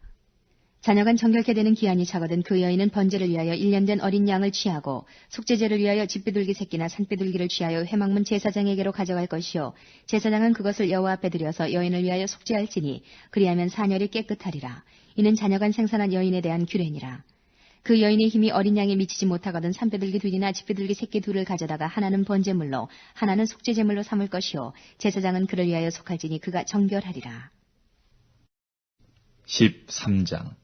자녀간 정결케 되는 기한이 차거든 그 여인은 번제를 위하여 1년 된 어린 양을 취하고 속죄제를 위하여 집비둘기 새끼나 산비둘기를 취하여 회막문 제사장에게로 가져갈 것이요 제사장은 그것을 여호와 앞에 들여서 여인을 위하여 속죄할지니 그리하면 사녀리 깨끗하리라. 이는 자녀간 생산한 여인에 대한 규례니라. 그 여인의 힘이 어린 양에 미치지 못하거든 산비둘기 둘이나 집비둘기 새끼 둘을 가져다가 하나는 번제물로 하나는 속죄제물로 삼을 것이요 제사장은 그를 위하여 속할지니 그가 정결하리라. 13장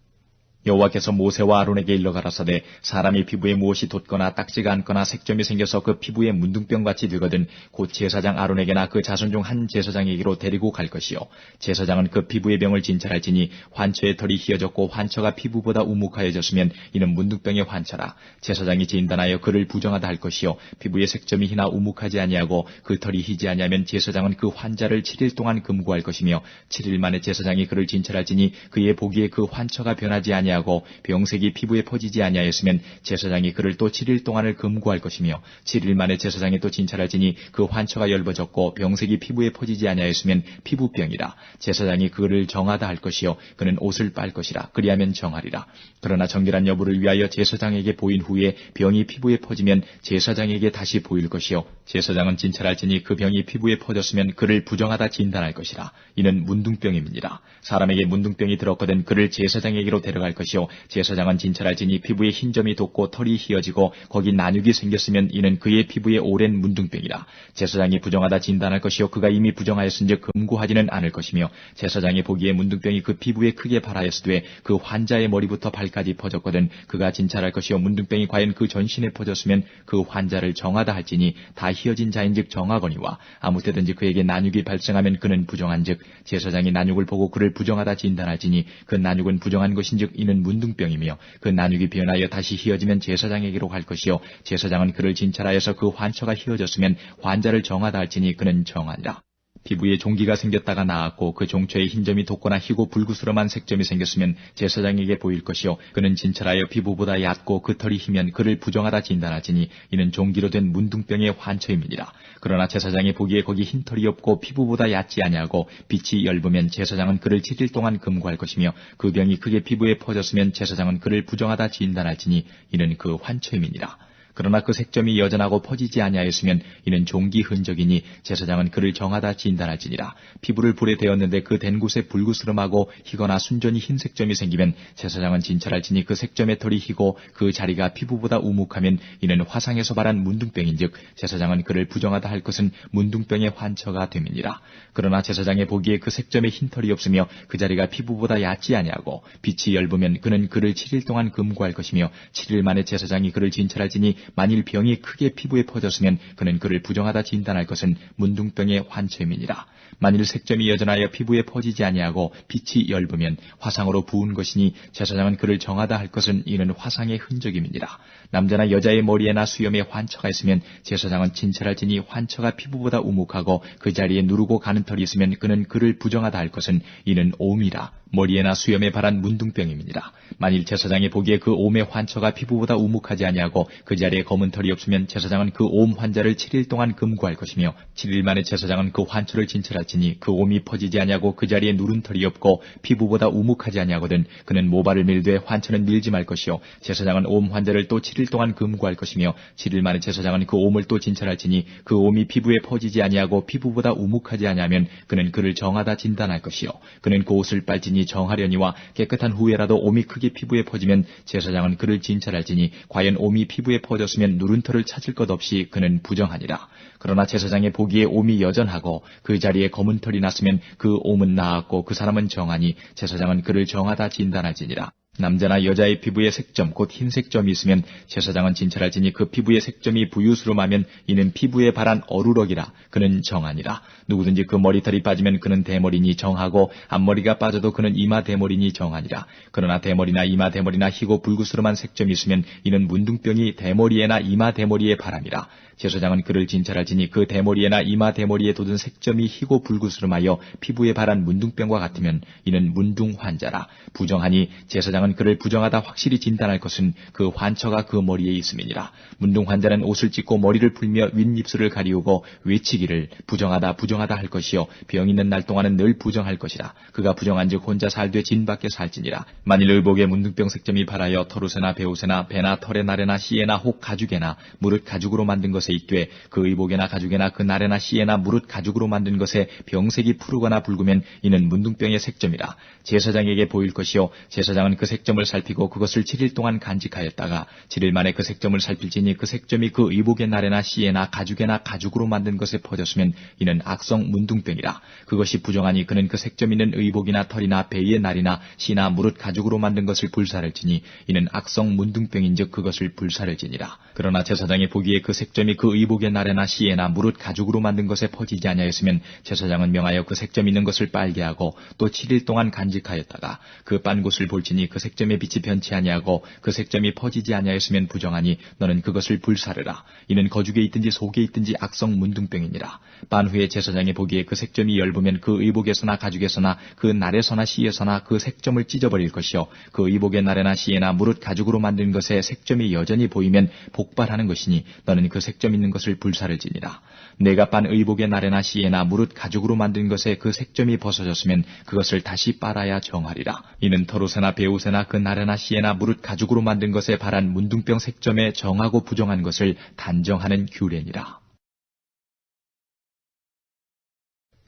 여호와께서 모세와 아론에게 일러 가라사대 사람의 피부에 무엇이 돋거나 딱지가 않거나 색점이 생겨서 그 피부에 문둥병같이 되거든 곧 제사장 아론에게나 그 자손 중 한 제사장에게로 데리고 갈 것이요 제사장은 그 피부의 병을 진찰할지니 환처의 털이 휘어졌고 환처가 피부보다 우묵하여졌으면 이는 문둥병의 환처라. 제사장이 진단하여 그를 부정하다 할 것이요 피부의 색점이 희나 우묵하지 아니하고 그 털이 희지 아니하면 제사장은 그 환자를 7일 동안 금고할 것이며 7일 만에 제사장이 그를 진찰할지니 그의 보기에 그 환처가 변하지 아니하고 병색이 피부에 퍼지지 아니하였으면 제사장이 그를 또 7일 동안을 금고할 것이며 7일 만에 제사장이 또 진찰할지니 그 환처가 엷어졌고 병색이 피부에 퍼지지 아니하였으면 피부병이라. 제사장이 그를 정하다 할 것이요 그는 옷을 빨 것이라. 그리하면 정하리라. 그러나 정결한 여부를 위하여 제사장에게 보인 후에 병이 피부에 퍼지면 제사장에게 다시 보일 것이요 제사장은 진찰할지니 그 병이 피부에 퍼졌으면 그를 부정하다 진단할 것이라. 이는 문둥병임이니라. 사람에게 문둥병이 들었거든 그를 제사장에게로 데려갈 것이요 제사장은 진찰할지니 피부에 흰 점이 돋고 털이 휘어지고 거기 난육이 생겼으면 이는 그의 피부에 오랜 문둥병이라. 제사장이 부정하다 진단할 것이요 그가 이미 부정하였은즉 금고하지는 않을 것이며 제사장이 보기에 문둥병이 그 피부에 크게 발하였으되 그 환자의 머리부터 발까지 퍼졌거든 그가 진찰할 것이요 문둥병이 과연 그 전신에 퍼졌으면 그 환자를 정하다 할지니 다 휘어진 자인즉 정하거니와 아무 때든지 그에게 난육이 발생하면 그는 부정한즉 제사장이 난육을 보고 그를 부정하다 진단할지니 그 난육은 부정한 것인즉 이는 문둥병이며 그 난육이 변하여 다시 휘어지면 제사장에게로 갈 것이요 제사장은 그를 진찰하여서 그 환처가 휘어졌으면 환자를 정하다 할지니 그는 정하니라. 피부에 종기가 생겼다가 나았고 그 종초에 흰점이 돋거나 희고 불구스름한 색점이 생겼으면 제사장에게 보일 것이요 그는 진찰하여 피부보다 얕고 그 털이 희면 그를 부정하다 진단하지니 이는 종기로 된 문둥병의 환처임이니라. 그러나 제사장이 보기에 거기 흰 털이 없고 피부보다 얕지 아니하고 빛이 엷으면 제사장은 그를 7일 동안 금고할 것이며 그 병이 크게 피부에 퍼졌으면 제사장은 그를 부정하다 진단할지니 이는 그 환처임이니라. 그러나 그 색점이 여전하고 퍼지지 아니하였으면 이는 종기 흔적이니 제사장은 그를 정하다 진단할지니라. 피부를 불에 대었는데 그 댄 곳에 불구스름하고 희거나 순전히 흰 색점이 생기면 제사장은 진찰할지니 그 색점의 털이 희고 그 자리가 피부보다 우묵하면 이는 화상에서 발한 문둥병인즉 제사장은 그를 부정하다 할 것은 문둥병의 환처가 됨이니라. 그러나 제사장의 보기에 그 색점에 흰 털이 없으며 그 자리가 피부보다 얕지 아니하고 빛이 엷으면 그는 그를 7일 동안 금고할 것이며 7일 만에 제사장이 그를 진찰할지니 만일 병이 크게 피부에 퍼졌으면 그는 그를 부정하다 진단할 것은 문둥병의 환처임이니라. 만일 색점이 여전하여 피부에 퍼지지 아니하고 빛이 엷으면 화상으로 부은 것이니 제사장은 그를 정하다 할 것은 이는 화상의 흔적임이니라. 남자나 여자의 머리에나 수염에 환처가 있으면 제사장은 진찰할지니 환처가 피부보다 우묵하고 그 자리에 누르고 가는 털이 있으면 그는 그를 부정하다 할 것은 이는 옴이라. 머리에나 수염에 발한 문둥병임이니라. 만일 제사장이 보기에 그 옴의 환처가 피부보다 우묵하지 아니하고 그 자리에 검은 털이 없으면 제사장은 그 옴 환자를 7일 동안 금고할 것이며 7일 만에 제사장은 그 환처를 진찰할지니 그 옴이 퍼지지 아니하고 그 자리에 누른 털이 없고 피부보다 우묵하지 아니하거든 그는 모발을 밀되 환처는 밀지 말 것이요 제사장은 옴 환자를 또 7일 동안 금고할 것이며 7일 만에 제사장은 그 옴을 또 진찰할지니 그 옴이 피부에 퍼지지 아니하고 피부보다 우묵하지 아니하면 그는 그를 정하다 진단할 것이요 그는 그 옷을 빨지니 정하려니와 깨끗한 후에라도 옴이 크게 피부에 퍼지면 제사장은 그를 진찰할지니 과연 옴이 피부에 퍼졌으면 누른 털을 찾을 것 없이 그는 부정하니라. 그러나 제사장의 보기에 옴이 여전하고 그 자리에 검은 털이 났으면 그 옴은 나았고 그 사람은 정하니 제사장은 그를 정하다 진단할지니라. 남자나 여자의 피부에 색점 곧 흰색점이 있으면 제사장은 진찰할지니 그 피부의 색점이 부유스름하면 이는 피부에 발한 어루럭이라. 그는 정하니라. 누구든지 그 머리털이 빠지면 그는 대머리니 정하고 앞머리가 빠져도 그는 이마 대머리니 정하니라. 그러나 대머리나 이마 대머리나 희고 불구스름한 색점이 있으면 이는 문둥병이 대머리에나 이마 대머리에 바람이라. 제사장은 그를 진찰할지니 그 대머리에나 이마 대머리에 돋은 색점이 희고 불구스름하여 피부에 발한 문둥병과 같으면 이는 문둥 환자라. 부정하니 제사장은 그를 부정하다 확실히 진단할 것은 그 환처가 그 머리에 있음이니라. 문둥 환자는 옷을 찢고 머리를 풀며 윗입술을 가리우고 외치기를 부정하다 부정하다 할 것이요 병 있는 날 동안은 늘 부정할 것이라. 그가 부정한즉 혼자 살되 진 밖에 살지니라. 만일 의복에 문둥병 색점이 발하여 털옷에나 베옷에나 배나 털의 나래나 씨에나 혹 가죽에나 무릇 가죽으로 만든 것에 있되 그 의복에나 가죽에나 그 나래나 씨에나 무릇 가죽으로 만든 것에 병색이 푸르거나 붉으면 이는 문둥병의 색점이라. 제사장에게 보일 것이요 제사장은 그 색점을 살피고 그것을 7일 동안 간직하였다가 7일 만에 그 색점을 살필지니 그 색점이 그 의복의 나래나 씨에나 가죽에나 가죽으로 만든 것에 퍼졌으면 이는 악성 문둥병이라. 그것이 부정하니 그는 그 색점 있는 의복이나 털이나 배의 날이나 씨나 무릇 가죽으로 만든 것을 불사를지니 이는 악성 문둥병인즉 그것을 불사를지니라. 그러나 제사장이 보기에 그 색점이 그 의복의 나래나 씨에나 무릇 가죽으로 만든 것에 퍼지지 아니하였으면 제사장은 명하여 그 색점 있는 것을 빨게 하고 또 7일 동안 간직하였다가 그 빤 곳을 볼지니 그 색점의 빛이 변치 아니하고 그 색점이 퍼지지 아니하였으면 부정하니 너는 그것을 불사르라. 이는 거죽에 있든지 속에 있든지 악성 문둥병이니라. 빤 후에 제사장이 보기에 그 색점이 엷으면 그 의복에서나 가죽에서나 그 날에서나 씨에서나 그 색점을 찢어버릴 것이요 그 의복의 날에나 씨에나 무릇 가죽으로 만든 것에 색점이 여전히 보이면 복발하는 것이니 너는 그 색점 있는 것을 불사를지니라. 내가 빤 의복의 날에나 씨에나 무릇 가죽으로 만든 것에 그 색점이 벗어졌으면 그것을 다시 빨아야 정하리라. 이는 털옷에나 베옷에나 그 날에나 씨에나 무릇 가죽으로 만든 것에 발한 문둥병 색점에 정하고 부정한 것을 단정하는 규례니라.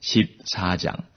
14장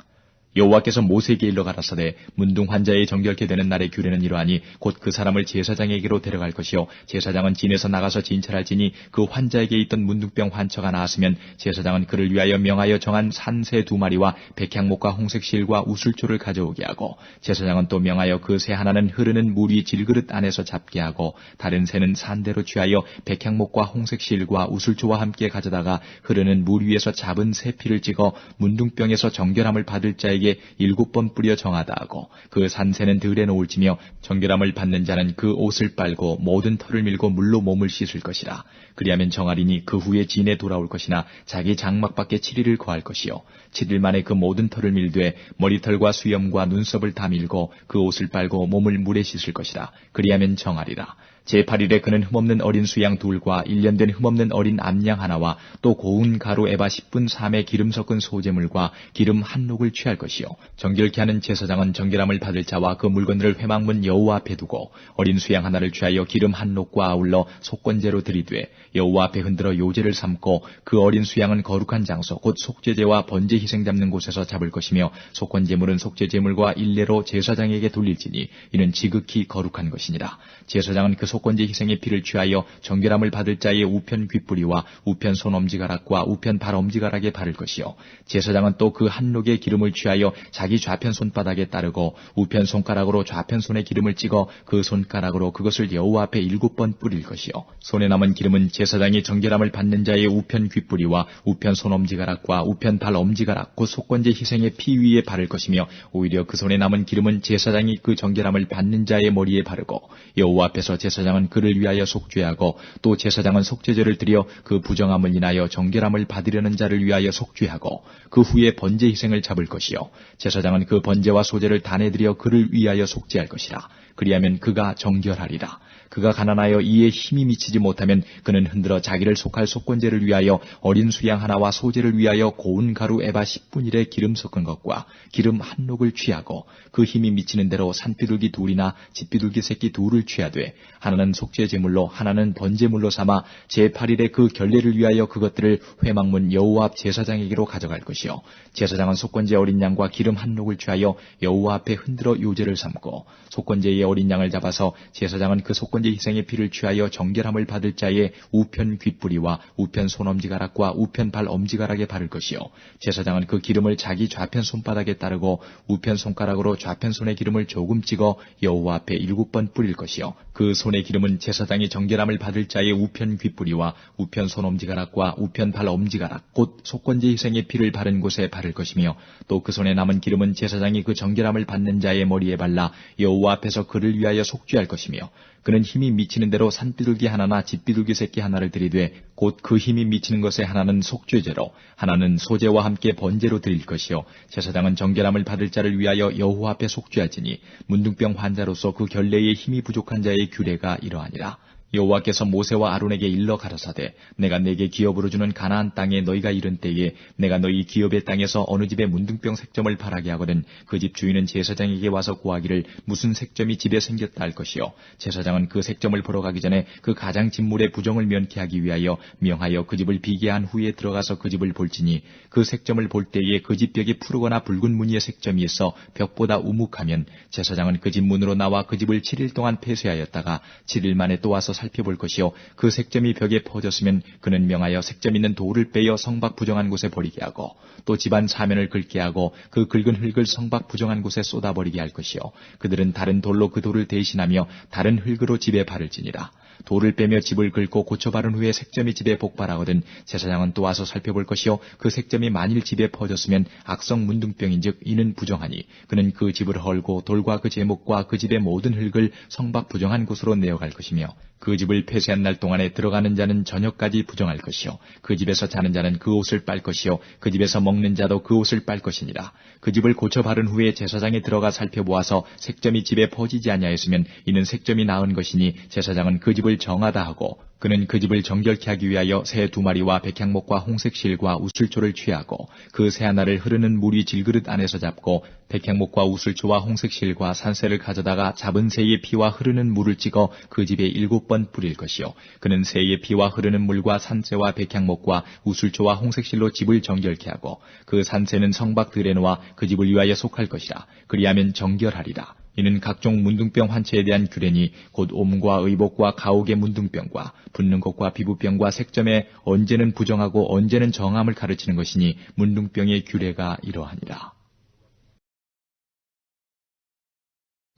여호와께서 모세에게 일러 가라사대 문둥 환자의 정결케 되는 날의 규례는 이러하니 곧 그 사람을 제사장에게로 데려갈 것이요 제사장은 진에서 나가서 진찰할지니 그 환자에게 있던 문둥병 환처가 나았으면 제사장은 그를 위하여 명하여 정한 산새 2마리와 백향목과 홍색실과 우슬초를 가져오게 하고 제사장은 또 명하여 그 새 하나는 흐르는 물이 질그릇 안에서 잡게 하고 다른 새는 산대로 취하여 백향목과 홍색실과 우슬초와 함께 가져다가 흐르는 물 위에서 잡은 새 피를 찍어 문둥병에서 정결함을 받을 자에게 제사장에게 7번 뿌려 정하다 하고 그 산새는 들에 놓을지며 정결함을 받는 자는 그 옷을 빨고 모든 털을 밀고 물로 몸을 씻을 것이라. 그리하면 정하리니 그 후에 진에 돌아올 것이나 자기 장막 밖에 7일을 거할 것이요 7일 만에 그 모든 털을 밀되 머리털과 수염과 눈썹을 다 밀고 그 옷을 빨고 몸을 물에 씻을 것이라. 그리하면 정하리라. 제8일에 그는 흠없는 어린 수양 둘과 1년 된 흠없는 어린 암양 하나와 또 고운 가루 에바 10분 3의 기름 섞은 소재물과 기름 한 녹을 취할 것이요 정결케 하는 제사장은 정결함을 받을 자와 그 물건들을 회막문 여호와 앞에 두고 어린 수양 하나를 취하여 기름 한 녹과 아울러 속건제로 들이되 여호와 앞에 흔들어 요제를 삼고 그 어린 수양은 거룩한 장소 곧 속죄제와 번제 희생 잡는 곳에서 잡을 것이며 속건제물은 속죄제물과 일례로 제사장에게 돌릴지니 이는 지극히 거룩한 것이니라. 제사장은 그 속건제 희생의 피를 취하여 정결함을 받을 자의 우편 귓뿌리와 우편 손 엄지가락과 우편 발 엄지가락에 바를 것이요 제사장은 또 그 한 녹의 기름을 취하여 자기 좌편 손바닥에 따르고 우편 손가락으로 좌편 손에 기름을 찍어 그 손가락으로 그것을 여호와 앞에 7번 뿌릴 것이요 손에 남은 기름은 제사장이 정결함을 받는 자의 우편 귓뿌리와 우편 손 엄지가락과 우편 발 엄지가락 곧 속건제 희생의 피 위에 바를 것이며 오히려 그 손에 남은 기름은 제사장이 그 정결함을 받는 자의 머리에 바르고 여호와 앞에서 제사장은 그를 위하여 속죄하고 또 제사장은 속죄제를 드려 그 부정함을 인하여 정결함을 받으려는 자를 위하여 속죄하고 그 후에 번제 희생을 잡을 것이요 제사장은 그 번제와 소제를 단에 드려 그를 위하여 속죄할 것이라. 그리하면 그가 정결하리라. 그가 가난하여 이에 힘이 미치지 못하면 그는 흔들어 자기를 속할 속건제를 위하여 어린 수양 하나와 소제를 위하여 고운 가루 에바 10분일에 기름 섞은 것과 기름 한 녹을 취하고 그 힘이 미치는 대로 산비둘기 둘이나 집비둘기 새끼 둘을 취하되 하나는 속죄제물로 하나는 번제물로 삼아 제8일에 그 결례를 위하여 그것들을 회막문 여호와 앞 제사장에게로 가져갈 것이요 제사장은 속건제 어린 양과 기름 한 녹을 취하여 여호와 앞에 흔들어 요제를 삼고 속건제의 어린 양을 잡아서 제사장은 그 속건제 희생의 피를 취하여 정결함을 받을 자의 우편 귓뿌리와 우편 손 엄지가락과 우편 발 엄지가락에 바를 것이요 제사장은 그 기름을 자기 좌편 손바닥에 따르고 우편 손가락으로 좌편 손의 기름을 조금 찍어 여호와 앞에 7번 뿌릴 것이요 그 손의 기름은 제사장이 정결함을 받을 자의 우편 귓뿌리와 우편 손 엄지가락과 우편 발 엄지가락 곧 속건제 희생의 피를 바른 곳에 바를 것이며 또 그 손에 남은 기름은 제사장이 그 정결함을 받는 자의 머리에 발라 여호와 앞에서 그를 위하여 속죄할 것이며 그는 힘이 미치는 대로 산비둘기 하나나 집비둘기 새끼 하나를 들이되 곧 그 힘이 미치는 것에 하나는 속죄제로 하나는 소제와 함께 번제로 드릴 것이요 제사장은 정결함을 받을 자를 위하여 여호와 앞에 속죄하지니 문둥병 환자로서 그 결례에 힘이 부족한 자의 규례가 이러하니라. 여호와께서 모세와 아론에게 일러 가라사대 내가 네게 기업으로 주는 가나안 땅에 너희가 이른 때에 내가 너희 기업의 땅에서 어느 집에 문둥병 색점을 바라게 하거든 그 집 주인은 제사장에게 와서 고하기를 무슨 색점이 집에 생겼다 할 것이요 제사장은 그 색점을 보러 가기 전에 그 가장 진물의 부정을 면케하기 위하여 명하여 그 집을 비게 한 후에 들어가서 그 집을 볼지니 그 색점을 볼 때에 그 집 벽에 푸르거나 붉은 무늬의 색점이 있어 벽보다 우묵하면 제사장은 그 집 문으로 나와 그 집을 7일 동안 폐쇄하였다가 7일 만에 또 와서 살펴볼 것이요 그 색점이 벽에 퍼졌으면 그는 명하여 색점 있는 돌을 빼어 성박 부정한 곳에 버리게 하고 또 집안 사면을 긁게 하고 그 긁은 흙을 성박 부정한 곳에 쏟아버리게 할 것이요 그들은 다른 돌로 그 돌을 대신하며 다른 흙으로 집에 바를지니라. 돌을 빼며 집을 긁고 고쳐 바른 후에 색점이 집에 복발하거든 제사장은 또 와서 살펴볼 것이요 그 색점이 만일 집에 퍼졌으면 악성 문둥병인즉 이는 부정하니 그는 그 집을 헐고 돌과 그 제목과 그 집의 모든 흙을 성박 부정한 곳으로 내어갈 것이며 그 집을 폐쇄한 날 동안에 들어가는 자는 저녁까지 부정할 것이요 그 집에서 자는 자는 그 옷을 빨 것이요 그 집에서 먹는 자도 그 옷을 빨 것이니라. 그 집을 고쳐 바른 후에 제사장이 들어가 살펴보아서 색점이 집에 퍼지지 아니하였으면 이는 색점이 나은 것이니 제사장은 그 집을 정하다 하고 그는 그 집을 정결케 하기 위하여 새 2마리와 백향목과 홍색실과 우슬초를 취하고 그 새 하나를 흐르는 물이 질그릇 안에서 잡고 백향목과 우슬초와 홍색실과 산새를 가져다가 잡은 새의 피와 흐르는 물을 찍어 그 집에 7번 뿌릴 것이요 그는 새의 피와 흐르는 물과 산새와 백향목과 우슬초와 홍색실로 집을 정결케 하고 그 산새는 성박 들에 놓아 그 집을 위하여 속할 것이라. 그리하면 정결하리라. 이는 각종 문둥병 환체에 대한 규례니 곧 옴과 의복과 가옥의 문둥병과 붓는 것과 피부병과 색점에 언제는 부정하고 언제는 정함을 가르치는 것이니 문둥병의 규례가 이러하니라.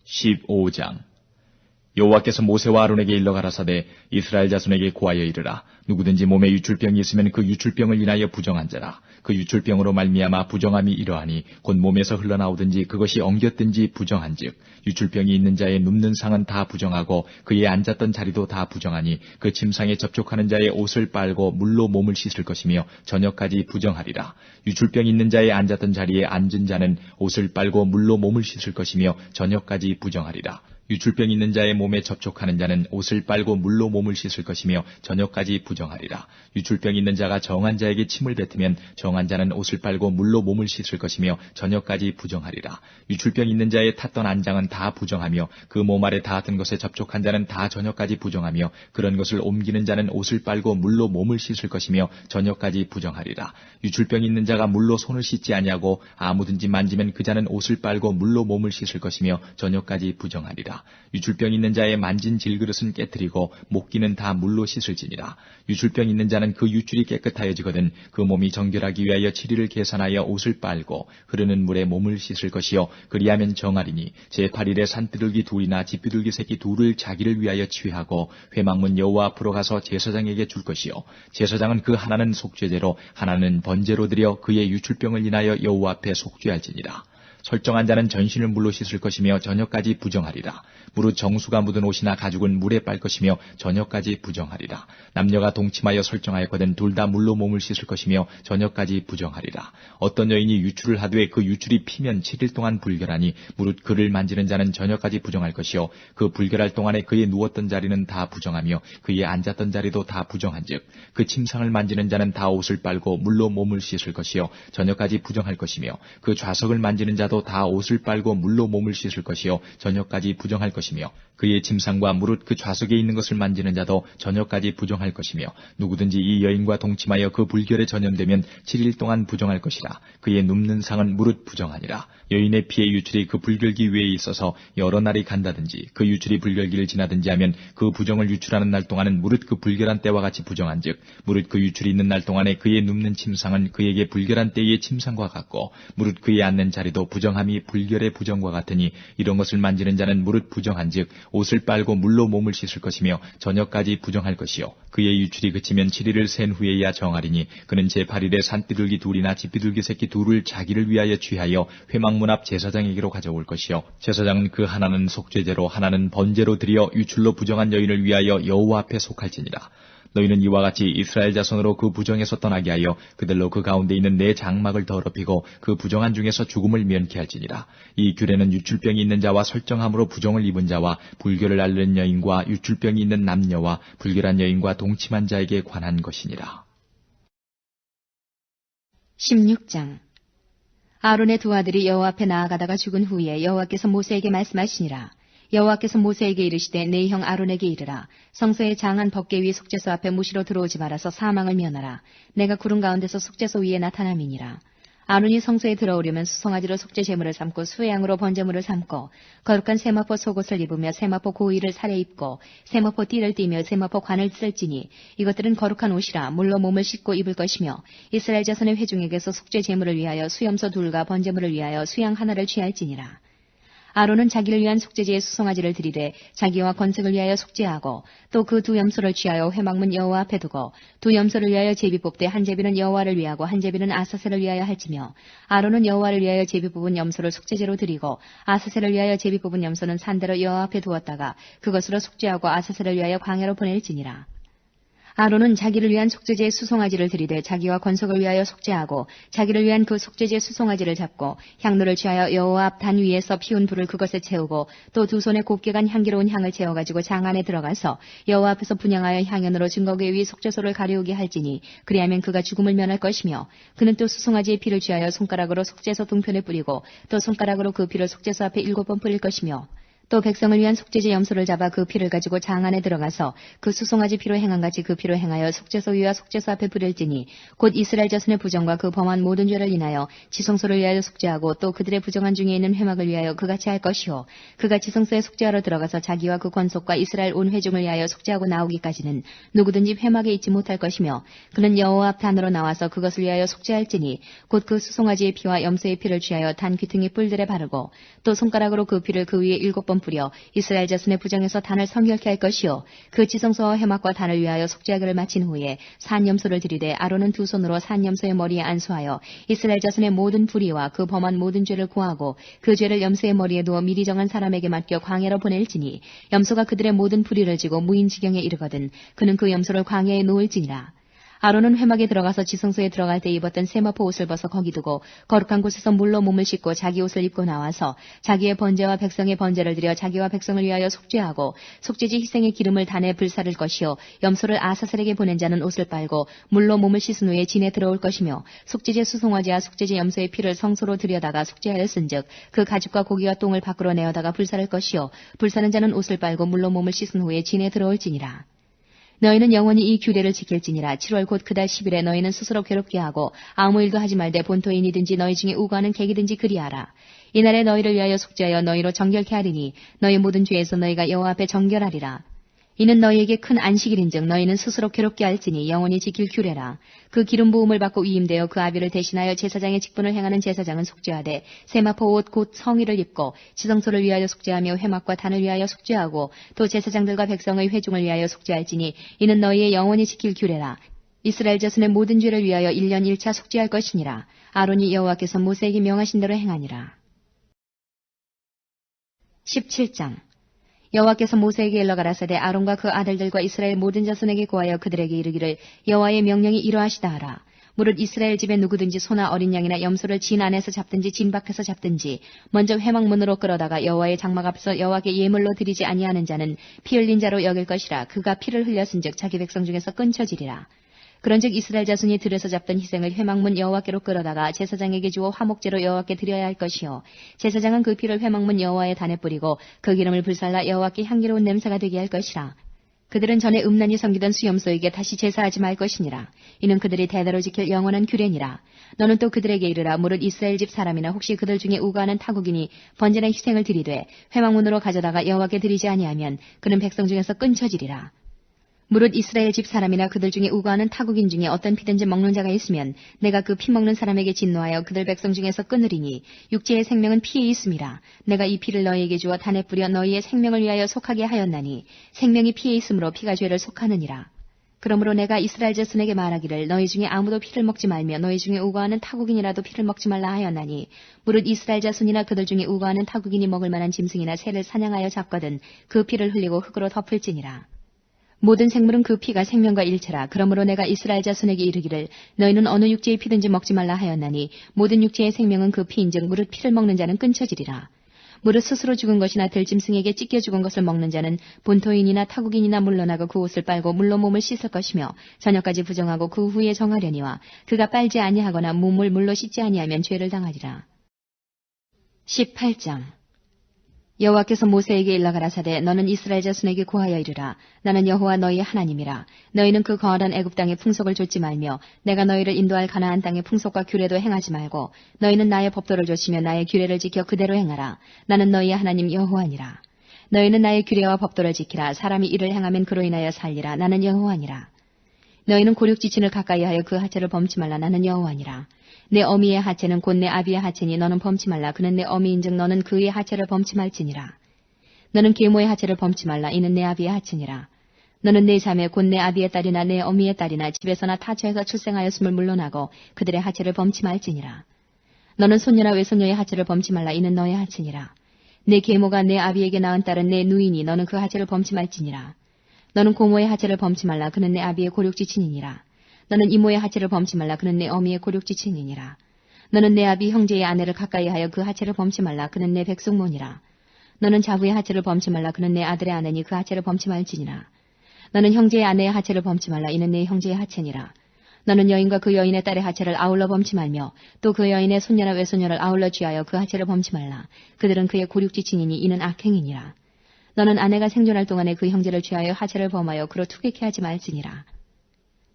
15장 여호와께서 모세와 아론에게 일러 가라사대 이스라엘 자손에게 고하여 이르라. 누구든지 몸에 유출병이 있으면 그 유출병을 인하여 부정한 자라. 그 유출병으로 말미암아 부정함이 이러하니 곧 몸에서 흘러나오든지 그것이 엉겼든지 부정한즉 유출병이 있는 자의 눕는 상은 다 부정하고 그의 앉았던 자리도 다 부정하니 그 침상에 접촉하는 자의 옷을 빨고 물로 몸을 씻을 것이며 저녁까지 부정하리라. 유출병 있는 자의 앉았던 자리에 앉은 자는 옷을 빨고 물로 몸을 씻을 것이며 저녁까지 부정하리라. 유출병 있는 자의 몸에 접촉하는 자는 옷을 빨고 물로 몸을 씻을 것이며 저녁까지 부정하리라. 유출병 있는 자가 정한 자에게 침을 뱉으면 정한 자는 옷을 빨고 물로 몸을 씻을 것이며 저녁까지 부정하리라. 유출병 있는 자의 탔던 안장은 다 부정하며 그 몸 아래 닿았던 것에 접촉한 자는 다 저녁까지 부정하며 그런 것을 옮기는 자는 옷을 빨고 물로 몸을 씻을 것이며 저녁까지 부정하리라. 유출병 있는 자가 물로 손을 씻지 아니하고 아무든지 만지면 그 자는 옷을 빨고 물로 몸을 씻을 것이며 저녁까지 부정하리라. 유출병 있는 자의 만진 질그릇은 깨뜨리고 목기는 다 물로 씻을지니라. 유출병 있는 자는 그 유출이 깨끗하여지거든 그 몸이 정결하기 위하여 7일을 계산하여 옷을 빨고 흐르는 물에 몸을 씻을 것이요 그리하면 정하리니 제8일에 산비둘기 둘이나 집비둘기 새끼 둘을 자기를 위하여 취하고 회막문 여호와 앞으로 가서 제사장에게 줄 것이요 제사장은 그 하나는 속죄제로 하나는 번제로 드려 그의 유출병을 인하여 여호와 앞에 속죄할지니라. 설정한 자는 전신을 물로 씻을 것이며 저녁까지 부정하리라. 무릇 정수가 묻은 옷이나 가죽은 물에 빨 것이며 저녁까지 부정하리라. 남녀가 동침하여 설정하였거든 둘 다 물로 몸을 씻을 것이며 저녁까지 부정하리라. 어떤 여인이 유출을 하되 그 유출이 피면 7일 동안 불결하니 무릇 그를 만지는 자는 저녁까지 부정할 것이요 그 불결할 동안에 그의 누웠던 자리는 다 부정하며 그의 앉았던 자리도 다 부정한즉 그 침상을 만지는 자는 다 옷을 빨고 물로 몸을 씻을 것이요 저녁까지 부정할 것이며 그 좌석을 만지는 자도 다 옷을 빨고 물로 몸을 씻을 것이요 저녁까지 부정할 것이며 그의 침상과 무릇 그 좌석에 있는 것을 만지는 자도 저녁까지 부정할 것이며 누구든지 이 여인과 동침하여 그 불결에 전염되면 7일 동안 부정할 것이라. 그의 눕는 상은 무릇 부정하니라. 여인의 피의 유출이 그 불결기 위에 있어서 여러 날이 간다든지 그 유출이 불결기를 지나든지 하면 그 부정을 유출하는 날 동안은 무릇 그 불결한 때와 같이 부정한즉 무릇 그 유출이 있는 날 동안에 그의 눕는 침상은 그에게 불결한 때의 침상과 같고 무릇 그의 앉는 자리도 부정함이 불결의 부정과 같으니 이런 것을 만지는 자는 무릇 부정한즉 옷을 빨고 물로 몸을 씻을 것이며 저녁까지 부정할 것이요 그의 유출이 그치면 7일을 센 후에야 정하리니 그는 제8일에 산비둘기 둘이나 집비둘기 새끼 둘을 자기를 위하여 취하여 회막문 앞 제사장에게로 가져올 것이요 제사장은 그 하나는 속죄제로 하나는 번제로 드려 유출로 부정한 여인을 위하여 여호와 앞에 속할지니라. 너희는 이와 같이 이스라엘 자손으로 그 부정에서 떠나게 하여 그들로 그 가운데 있는 내 장막을 더럽히고 그 부정한 중에서 죽음을 면케 할지니라. 이 규례는 유출병이 있는 자와 설정함으로 부정을 입은 자와 불결을 앓는 여인과 유출병이 있는 남녀와 불결한 여인과 동침한 자에게 관한 것이니라. 16장 아론의 두 아들이 여호와 앞에 나아가다가 죽은 후에 여호와께서 모세에게 말씀하시니라. 여호와께서 모세에게 이르시되 내 형 아론에게 이르라. 성소의 장한 법궤 위 속죄소 앞에 무시로 들어오지 말아서 사망을 면하라. 내가 구름 가운데서 속죄소 위에 나타남이니라. 아론이 성소에 들어오려면 수송아지로 속죄 제물을 삼고 수회양으로 번제물을 삼고 거룩한 세마포 속옷을 입으며 세마포 고의를 살에 입고 세마포 띠를 띠며 세마포 관을 쓸지니 이것들은 거룩한 옷이라 물로 몸을 씻고 입을 것이며 이스라엘 자손의 회중에게서 속죄 제물을 위하여 수염소 둘과 번제물을 위하여 수양 하나를 취할지니라. 아론은 자기를 위한 속죄제의 수송아지를 드리되 자기와 건색을 위하여 속죄하고 또 그 두 염소를 취하여 회막문 여호와 앞에 두고 두 염소를 위하여 제비 뽑되 한 제비는 여호와를 위하고 한 제비는 아사셀을 위하여 할지며 아론은 여호와를 위하여 제비 뽑은 염소를 속죄제로 드리고 아사셀을 위하여 제비 뽑은 염소는 산대로 여호와 앞에 두었다가 그것으로 속죄하고 아사셀을 위하여 광야로 보낼지니라. 아론은 자기를 위한 속죄제의 수송아지를 드리되 자기와 건석을 위하여 속죄하고 자기를 위한 그 속죄제의 수송아지를 잡고 향로를 취하여 여호와 앞 단 위에서 피운 불을 그것에 채우고 또 두 손에 곱게 간 향기로운 향을 채워가지고 장 안에 들어가서 여호와 앞에서 분향하여 향연으로 증거궤 위 속죄소를 가려우게 할지니 그리하면 그가 죽음을 면할 것이며 그는 또 수송아지의 피를 취하여 손가락으로 속죄소 등편에 뿌리고 또 손가락으로 그 피를 속죄소 앞에 7번 뿌릴 것이며 또 백성을 위한 속죄제 염소를 잡아 그 피를 가지고 장 안에 들어가서 그 수송아지 피로 행한같이 그 피로 행하여 속죄소 위와 속죄소 앞에 뿌릴지니 곧 이스라엘 자손의 부정과 그 범한 모든 죄를 인하여 지성소를 위하여 속죄하고 또 그들의 부정한 중에 있는 회막을 위하여 그같이 할 것이요 그가 지성소에 속죄하러 들어가서 자기와 그 권속과 이스라엘 온 회중을 위하여 속죄하고 나오기까지는 누구든지 회막에 있지 못할 것이며 그는 여호와 앞 단으로 나와서 그것을 위하여 속죄할지니 곧 그 수송아지의 피와 염소의 피를 취하여 단 귀퉁이 뿔들에 바르고 또 손가락으로 그 피를 그 위에 7번 번 뿌려 이스라엘 자손의 부정에서 단을 성결케 할 것이요 그 지성소와 회막과 단을 위하여 속죄하기를 마친 후에 산염소를 들이되 아론은 두 손으로 산염소의 머리에 안수하여 이스라엘 자손의 모든 불의와 그 범한 모든 죄를 고하고 그 죄를 염소의 머리에 두어 미리 정한 사람에게 맡겨 광야로 보낼지니 염소가 그들의 모든 불의를 지고 무인지경에 이르거든 그는 그 염소를 광야에 놓을지니라. 아론은 회막에 들어가서 지성소에 들어갈 때 입었던 세마포 옷을 벗어 거기 두고 거룩한 곳에서 물로 몸을 씻고 자기 옷을 입고 나와서 자기의 번제와 백성의 번제를 드려 자기와 백성을 위하여 속죄하고 속죄지 희생의 기름을 단에 불사를 것이요 염소를 아사셀에게 보낸 자는 옷을 빨고 물로 몸을 씻은 후에 진에 들어올 것이며 속죄제 수송아지와 속죄제 염소의 피를 성소로 들여다가 속죄하였은즉 그 가죽과 고기와 똥을 밖으로 내어다가 불사를 것이요 불사는 자는 옷을 빨고 물로 몸을 씻은 후에 진에 들어올지니라. 너희는 영원히 이 규례를 지킬지니라. 7월 곧 그달 10일에 너희는 스스로 괴롭게 하고 아무 일도 하지 말되 본토인이든지 너희 중에 우고하는 객이든지 그리하라. 이날에 너희를 위하여 속죄하여 너희로 정결케 하리니 너희 모든 죄에서 너희가 여호와 앞에 정결하리라. 이는 너희에게 큰 안식일인즉 너희는 스스로 괴롭게 할지니 영원히 지킬 규례라. 그 기름 부음을 받고 위임되어 그 아비를 대신하여 제사장의 직분을 행하는 제사장은 속죄하되 세마포 옷 곧 성의를 입고 지성소를 위하여 속죄하며 회막과 단을 위하여 속죄하고 또 제사장들과 백성의 회중을 위하여 속죄할지니 이는 너희의 영원히 지킬 규례라. 이스라엘 자손의 모든 죄를 위하여 1년 1차 속죄할 것이니라. 아론이 여호와께서 모세에게 명하신 대로 행하니라. 17장 여호와께서 모세에게 일러 가라사대 아론과 그 아들들과 이스라엘 모든 자손에게 고하여 그들에게 이르기를 여호와의 명령이 이러하시다 하라. 무릇 이스라엘 집에 누구든지 소나 어린 양이나 염소를 진 안에서 잡든지 진 밖에서 잡든지 먼저 회막문으로 끌어다가 여호와의 장막 앞에서 여호와께 예물로 드리지 아니하는 자는 피 흘린 자로 여길 것이라. 그가 피를 흘렸은즉 자기 백성 중에서 끊쳐지리라. 그런즉 이스라엘 자손이 들에서 잡던 희생을 회막문 여호와께로 끌어다가 제사장에게 주어 화목제로 여호와께 드려야 할 것이요 제사장은 그 피를 회막문 여호와의 단에 뿌리고 그 기름을 불살라 여호와께 향기로운 냄새가 되게 할 것이라. 그들은 전에 음란히 섬기던 수염소에게 다시 제사하지 말 것이니라. 이는 그들이 대대로 지킬 영원한 규례니라. 너는 또 그들에게 이르라. 무릇 이스라엘 집 사람이나 혹시 그들 중에 우고하는 타국인이 번제나 희생을 드리되 회막문으로 가져다가 여호와께 드리지 아니하면 그는 백성 중에서 끊쳐지리라. 무릇 이스라엘 집 사람이나 그들 중에 우고하는 타국인 중에 어떤 피든지 먹는 자가 있으면 내가 그 피 먹는 사람에게 진노하여 그들 백성 중에서 끊으리니 육체의 생명은 피에 있음이라. 내가 이 피를 너희에게 주어 단에 뿌려 너희의 생명을 위하여 속하게 하였나니 생명이 피에 있으므로 피가 죄를 속하느니라. 그러므로 내가 이스라엘 자손에게 말하기를 너희 중에 아무도 피를 먹지 말며 너희 중에 우고하는 타국인이라도 피를 먹지 말라 하였나니 무릇 이스라엘 자손이나 그들 중에 우고하는 타국인이 먹을 만한 짐승이나 새를 사냥하여 잡거든 그 피를 흘리고 흙으로 덮을지니라. 모든 생물은 그 피가 생명과 일체라. 그러므로 내가 이스라엘 자손에게 이르기를 너희는 어느 육체의 피든지 먹지 말라 하였나니 모든 육체의 생명은 그 피인즉 무릇 피를 먹는 자는 끊쳐지리라. 무릇 스스로 죽은 것이나 들짐승에게 찢겨 죽은 것을 먹는 자는 본토인이나 타국인이나 물러나고 그 옷을 빨고 물로 몸을 씻을 것이며 저녁까지 부정하고 그 후에 정하려니와 그가 빨지 아니하거나 몸을 물로 씻지 아니하면 죄를 당하리라. 18장 여호와께서 모세에게 일러 가라사대 너는 이스라엘 자손에게 고하여 이르라. 나는 여호와 너희의 하나님이라. 너희는 그 거하던 애굽 땅의 풍속을 좇지 말며 내가 너희를 인도할 가나안 땅의 풍속과 규례도 행하지 말고 너희는 나의 법도를 좇으며 나의 규례를 지켜 그대로 행하라. 나는 너희의 하나님 여호와니라. 너희는 나의 규례와 법도를 지키라. 사람이 이를 행하면 그로 인하여 살리라. 나는 여호와니라. 너희는 고륙지친을 가까이 하여 그 하체를 범치 말라. 나는 여호와니라. 내 어미의 하체는 곧 내 아비의 하체니 너는 범치 말라. 그는 내 어미인즉 너는 그의 하체를 범치 말지니라. 너는 계모의 하체를 범치 말라. 이는 내 아비의 하체니라. 너는 내 자매 곧 내 아비의 딸이나 내 어미의 딸이나 집에서나 타처에서 출생하였음을 물러나고 그들의 하체를 범치 말지니라. 너는 손녀나 외손녀의 하체를 범치 말라. 이는 너의 하체니라. 내 계모가 내 아비에게 낳은 딸은 내 누이니 너는 그 하체를 범치 말지니라. 너는 고모의 하체를 범치 말라. 그는 내 아비의 고륙지친이니라. 너는 이모의 하체를 범치 말라. 그는 내 어미의 고륙지친이니라. 너는 내 아비 형제의 아내를 가까이 하여 그 하체를 범치 말라. 그는 내 백숙모니라. 너는 자부의 하체를 범치 말라. 그는 내 아들의 아내니 그 하체를 범치 말지니라. 너는 형제의 아내의 하체를 범치 말라. 이는 내 형제의 하체니라. 너는 여인과 그 여인의 딸의 하체를 아울러 범치 말며 또 그 여인의 손녀나 외손녀를 아울러 취하여 그 하체를 범치 말라. 그들은 그의 고륙지친이니 이는 악행이니라. 너는 아내가 생존할 동안에 그 형제를 취하여 하체를 범하여 그로 투객케 하지 말지니라.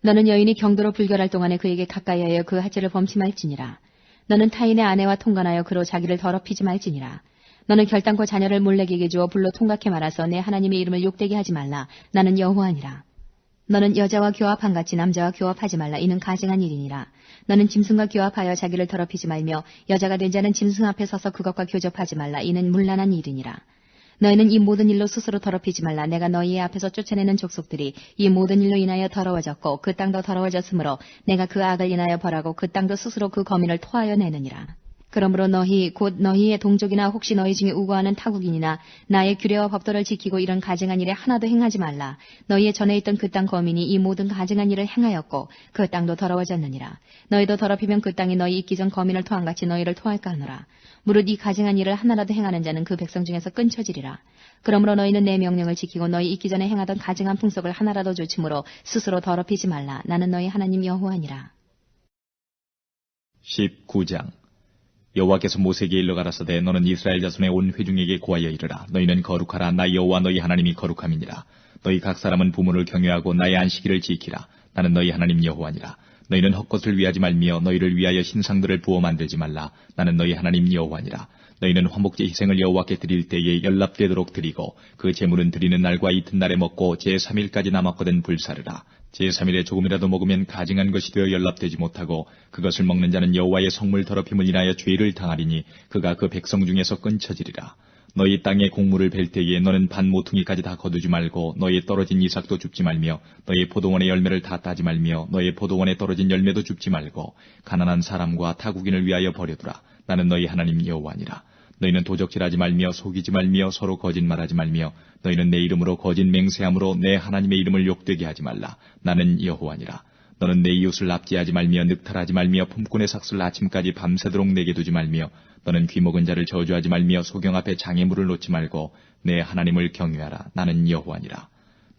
너는 여인이 경도로 불결할 동안에 그에게 가까이 하여 그 하체를 범치 말지니라. 너는 타인의 아내와 통관하여 그로 자기를 더럽히지 말지니라. 너는 결단코 자녀를 몰래에게 주어 불로 통각해 말아서 내 하나님의 이름을 욕되게 하지 말라. 나는 여호와니라. 너는 여자와 교합한 같이 남자와 교합하지 말라. 이는 가증한 일이니라. 너는 짐승과 교합하여 자기를 더럽히지 말며 여자가 된 자는 짐승 앞에 서서 그것과 교접하지 말라. 이는 문란한 일이니라. 너희는 이 모든 일로 스스로 더럽히지 말라. 내가 너희의 앞에서 쫓아내는 족속들이 이 모든 일로 인하여 더러워졌고 그 땅도 더러워졌으므로 내가 그 악을 인하여 벌하고 그 땅도 스스로 그 거민을 토하여 내느니라. 그러므로 너희 곧 너희의 동족이나 혹시 너희 중에 우거하는 타국인이나 나의 규례와 법도를 지키고 이런 가증한 일에 하나도 행하지 말라. 너희의 전에 있던 그 땅 거민이 이 모든 가증한 일을 행하였고 그 땅도 더러워졌느니라. 너희도 더럽히면 그 땅이 너희 있기 전 거민을 토한같이 너희를 토할까 하노라. 무릇 이 가증한 일을 하나라도 행하는 자는 그 백성 중에서 끊쳐지리라. 그러므로 너희는 내 명령을 지키고 너희 있기 전에 행하던 가증한 풍속을 하나라도 조침으로 스스로 더럽히지 말라. 나는 너희 하나님 여호와니라. 19장. 여호와께서 모세에게 일러 가라사대 너는 이스라엘 자손의 온 회중에게 고하여 이르라. 너희는 거룩하라. 나 여호와 너희 하나님이 거룩함이니라. 너희 각 사람은 부모를 경외하고 나의 안식일을 지키라. 나는 너희 하나님 여호와니라. 너희는 헛것을 위하지 말며 너희를 위하여 신상들을 부어 만들지 말라. 나는 너희 하나님 여호와니라. 너희는 화목제 희생을 여호와께 드릴 때에 연납되도록 드리고 그 제물은 드리는 날과 이튿날에 먹고 제3일까지 남았거든 불사르라. 제3일에 조금이라도 먹으면 가증한 것이 되어 연납되지 못하고 그것을 먹는 자는 여호와의 성물 더럽힘을 인하여 죄를 당하리니 그가 그 백성 중에서 끊쳐지리라. 너희 땅에 곡물을 벨 때에 너는 반 모퉁이까지 다 거두지 말고 너희 떨어진 이삭도 줍지 말며 너희 포도원의 열매를 다 따지 말며 너희 포도원에 떨어진 열매도 줍지 말고 가난한 사람과 타국인을 위하여 버려두라. 나는 너희 하나님 여호와니라. 너희는 도적질하지 말며 속이지 말며 서로 거짓말하지 말며 너희는 내 이름으로 거짓 맹세함으로 내 하나님의 이름을 욕되게 하지 말라. 나는 여호와니라. 너는 내 이웃을 납치하지 말며 늑탈하지 말며 품꾼의 삭슬 아침까지 밤새도록 내게 두지 말며 너는 귀먹은 자를 저주하지 말며 소경 앞에 장애물을 놓지 말고 내 하나님을 경외하라. 나는 여호와니라.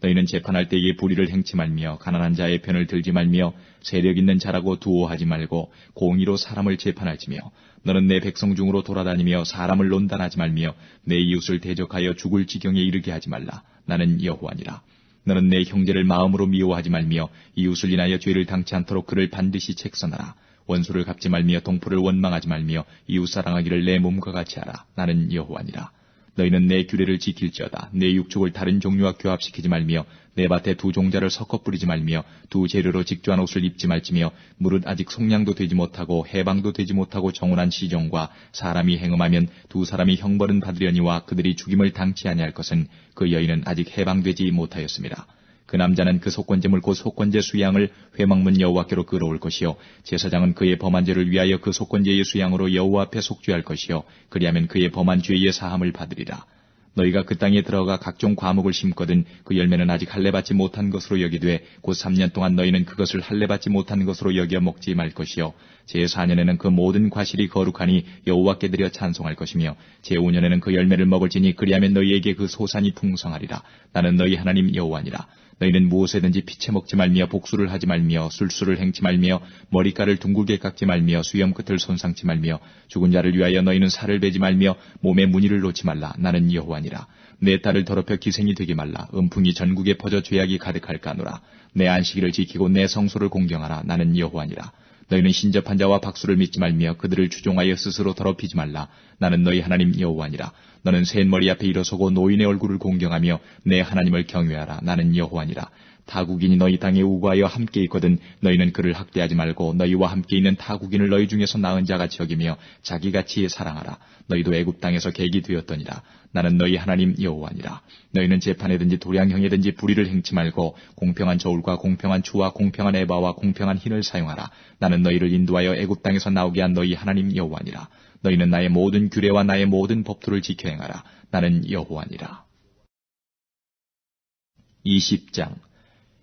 너희는 재판할 때에 불의를 행치 말며 가난한 자의 편을 들지 말며 세력 있는 자라고 두어하지 말고 공의로 사람을 재판할지며 너는 내 백성 중으로 돌아다니며 사람을 논단하지 말며 내 이웃을 대적하여 죽을 지경에 이르게 하지 말라. 나는 여호와니라. 너는 내 형제를 마음으로 미워하지 말며 이웃을 인하여 죄를 당치 않도록 그를 반드시 책선하라. 원수를 갚지 말며 동포를 원망하지 말며 이웃 사랑하기를 내 몸과 같이 하라. 나는 여호와니라. 너희는 내 규례를 지킬지어다. 내 육축을 다른 종류와 교합시키지 말며 내 밭에 두 종자를 섞어 뿌리지 말며 두 재료로 직조한 옷을 입지 말지며 무릇 아직 속량도 되지 못하고 해방도 되지 못하고 정혼한 시정과 사람이 행음하면 두 사람이 형벌은 받으려니와 그들이 죽임을 당치 아니할 것은 그 여인은 아직 해방되지 못하였습니다. 그 남자는 그 속건제물 곧 속건제 수양을 회막문 여호와께로 끌어올 것이요 제사장은 그의 범한 죄를 위하여 그 속건제의 수양으로 여호와 앞에 속죄할 것이요 그리하면 그의 범한 죄의 사함을 받으리라. 너희가 그 땅에 들어가 각종 과목을 심거든 그 열매는 아직 할례받지 못한 것으로 여기되 곧 3년 동안 너희는 그것을 할례받지 못한 것으로 여겨 먹지 말 것이요 제4년에는 그 모든 과실이 거룩하니 여호와께 드려 찬송할 것이며 제5년에는 그 열매를 먹을지니 그리하면 너희에게 그 소산이 풍성하리라. 나는 너희 하나님 여호와니라. 너희는 무엇에든지 피채 먹지 말며 복수를 하지 말며 술수를 행치 말며 머리카락을 둥글게 깎지 말며 수염 끝을 손상치 말며 죽은 자를 위하여 너희는 살을 베지 말며 몸에 무늬를 놓지 말라. 나는 여호와니라. 내 딸을 더럽혀 기생이 되게 말라. 음풍이 전국에 퍼져 죄악이 가득할까 하노라. 내 안식일을 지키고 내 성소를 공경하라. 나는 여호와니라. 너희는 신접한 자와 박수를 믿지 말며 그들을 추종하여 스스로 더럽히지 말라. 나는 너희 하나님 여호와니라. 너는 셋머리 앞에 일어서고 노인의 얼굴을 공경하며 내 하나님을 경외하라. 나는 여호와니라. 타국인이 너희 땅에 우거하여 함께 있거든 너희는 그를 학대하지 말고 너희와 함께 있는 타국인을 너희 중에서 나은 자같이 여기며 자기같이 사랑하라. 너희도 애굽 땅에서 객이 되었더니라. 나는 너희 하나님 여호와니라. 너희는 재판에든지 도량형에든지 불의를 행치 말고 공평한 저울과 공평한 추와 공평한 에바와 공평한 흰을 사용하라. 나는 너희를 인도하여 애굽 땅에서 나오게 한 너희 하나님 여호와니라. 너희는 나의 모든 규례와 나의 모든 법도를 지켜 행하라. 나는 여호와니라. 20장.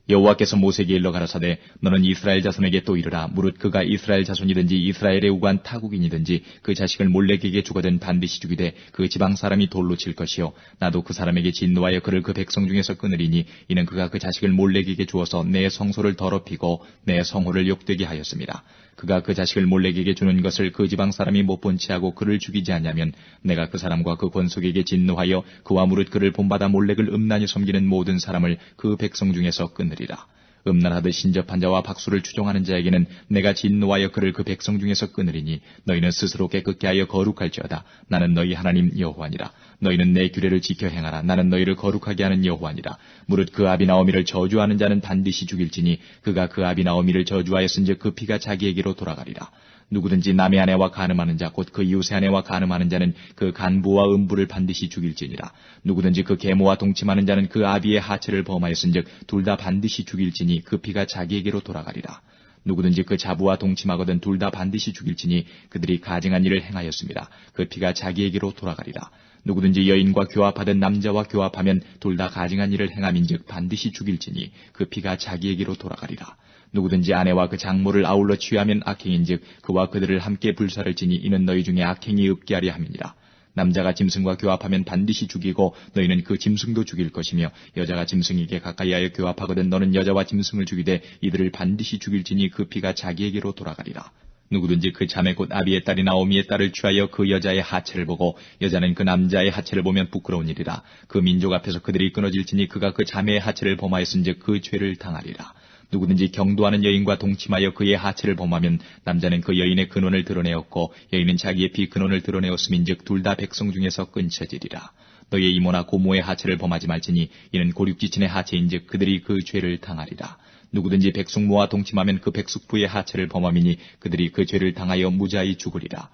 여호와께서 모세에게 일러 가라사대 너는 이스라엘 자손에게 또 이르라. 무릇 그가 이스라엘 자손이든지 이스라엘에 우간 타국인이든지 그 자식을 몰렉에게 주거든 반드시 죽이되 그 지방 사람이 돌로 칠 것이요 나도 그 사람에게 진노하여 그를 그 백성 중에서 끊으리니 이는 그가 그 자식을 몰렉에게 주어서 내 성소를 더럽히고 내 성호를 욕되게 하였습니다. 그가 그 자식을 몰렉에게 주는 것을 그 지방 사람이 못 본 채하고 그를 죽이지 않냐면 내가 그 사람과 그 권속에게 진노하여 그와 무릇 그를 본받아 몰렉을 음란히 섬기는 모든 사람을 그 백성 중에서 끊으리라. 음란하듯 신접한 자와 박수를 추종하는 자에게는 내가 진노하여 그를 그 백성 중에서 끊으리니 너희는 스스로 깨끗게 하여 거룩할지어다. 나는 너희 하나님 여호와니라. 너희는 내 규례를 지켜 행하라. 나는 너희를 거룩하게 하는 여호와니라. 무릇 그 아비 나오미를 저주하는 자는 반드시 죽일지니 그가 그 아비 나오미를 저주하였은즉 그 피가 자기에게로 돌아가리라. 누구든지 남의 아내와 간음하는 자 곧 그 이웃의 아내와 간음하는 자는 그 간부와 음부를 반드시 죽일지니라. 누구든지 그 계모와 동침하는 자는 그 아비의 하체를 범하였은즉 둘 다 반드시 죽일지니 그 피가 자기에게로 돌아가리라. 누구든지 그 자부와 동침하거든 둘 다 반드시 죽일지니 그들이 가증한 일을 행하였습니다. 그 피가 자기에게로 돌아가리라. 누구든지 여인과 교합하든 남자와 교합하면 둘 다 가증한 일을 행함인즉 반드시 죽일지니 그 피가 자기에게로 돌아가리라. 누구든지 아내와 그 장모를 아울러 취하면 악행인즉 그와 그들을 함께 불사를 지니 이는 너희 중에 악행이 없게 하려 함이니라. 남자가 짐승과 교합하면 반드시 죽이고 너희는 그 짐승도 죽일 것이며 여자가 짐승에게 가까이하여 교합하거든 너는 여자와 짐승을 죽이되 이들을 반드시 죽일지니 그 피가 자기에게로 돌아가리라. 누구든지 그 자매 곧 아비의 딸이나 어미의 딸을 취하여 그 여자의 하체를 보고 여자는 그 남자의 하체를 보면 부끄러운 일이라. 그 민족 앞에서 그들이 끊어질지니 그가 그 자매의 하체를 범하였은즉 그 죄를 당하리라. 누구든지 경도하는 여인과 동침하여 그의 하체를 범하면 남자는 그 여인의 근원을 드러내었고 여인은 자기의 피 근원을 드러내었음인즉 둘 다 백성 중에서 끊쳐지리라. 너희의 이모나 고모의 하체를 범하지 말지니 이는 고륙지친의 하체인즉 그들이 그 죄를 당하리라. 누구든지 백숙모와 동침하면 그 백숙부의 하체를 범함이니 그들이 그 죄를 당하여 무자히 죽으리라.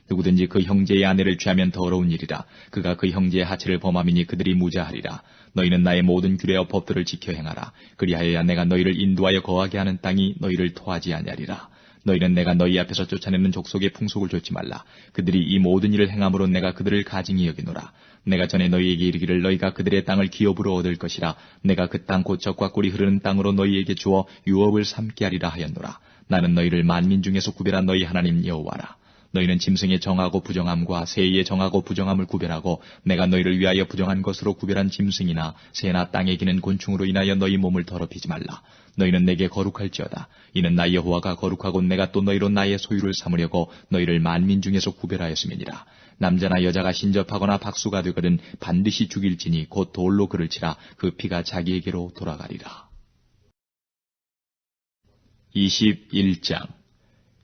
누구든지 그 형제의 아내를 취하면 더러운 일이라. 그가 그 형제의 하체를 범함이니 그들이 무자하리라. 너희는 나의 모든 규례와 법들을 지켜 행하라. 그리하여야 내가 너희를 인도하여 거하게 하는 땅이 너희를 토하지 아니하리라. 너희는 내가 너희 앞에서 쫓아내는 족속의 풍속을 좇지 말라. 그들이 이 모든 일을 행함으로 내가 그들을 가증히 여기노라. 내가 전에 너희에게 이르기를 너희가 그들의 땅을 기업으로 얻을 것이라. 내가 그 땅 곧 젖과 꿀이 흐르는 땅으로 너희에게 주어 유업을 삼게 하리라 하였노라. 나는 너희를 만민 중에서 구별한 너희 하나님 여호와라. 너희는 짐승의 정하고 부정함과 새의 정하고 부정함을 구별하고 내가 너희를 위하여 부정한 것으로 구별한 짐승이나 새나 땅에 기는 곤충으로 인하여 너희 몸을 더럽히지 말라. 너희는 내게 거룩할지어다. 이는 나 여호와가 거룩하고 내가 또 너희로 나의 소유를 삼으려고 너희를 만민 중에서 구별하였음이니라. 남자나 여자가 신접하거나 박수가 되거든 반드시 죽일지니 곧 돌로 그를 치라. 그 피가 자기에게로 돌아가리라. 21장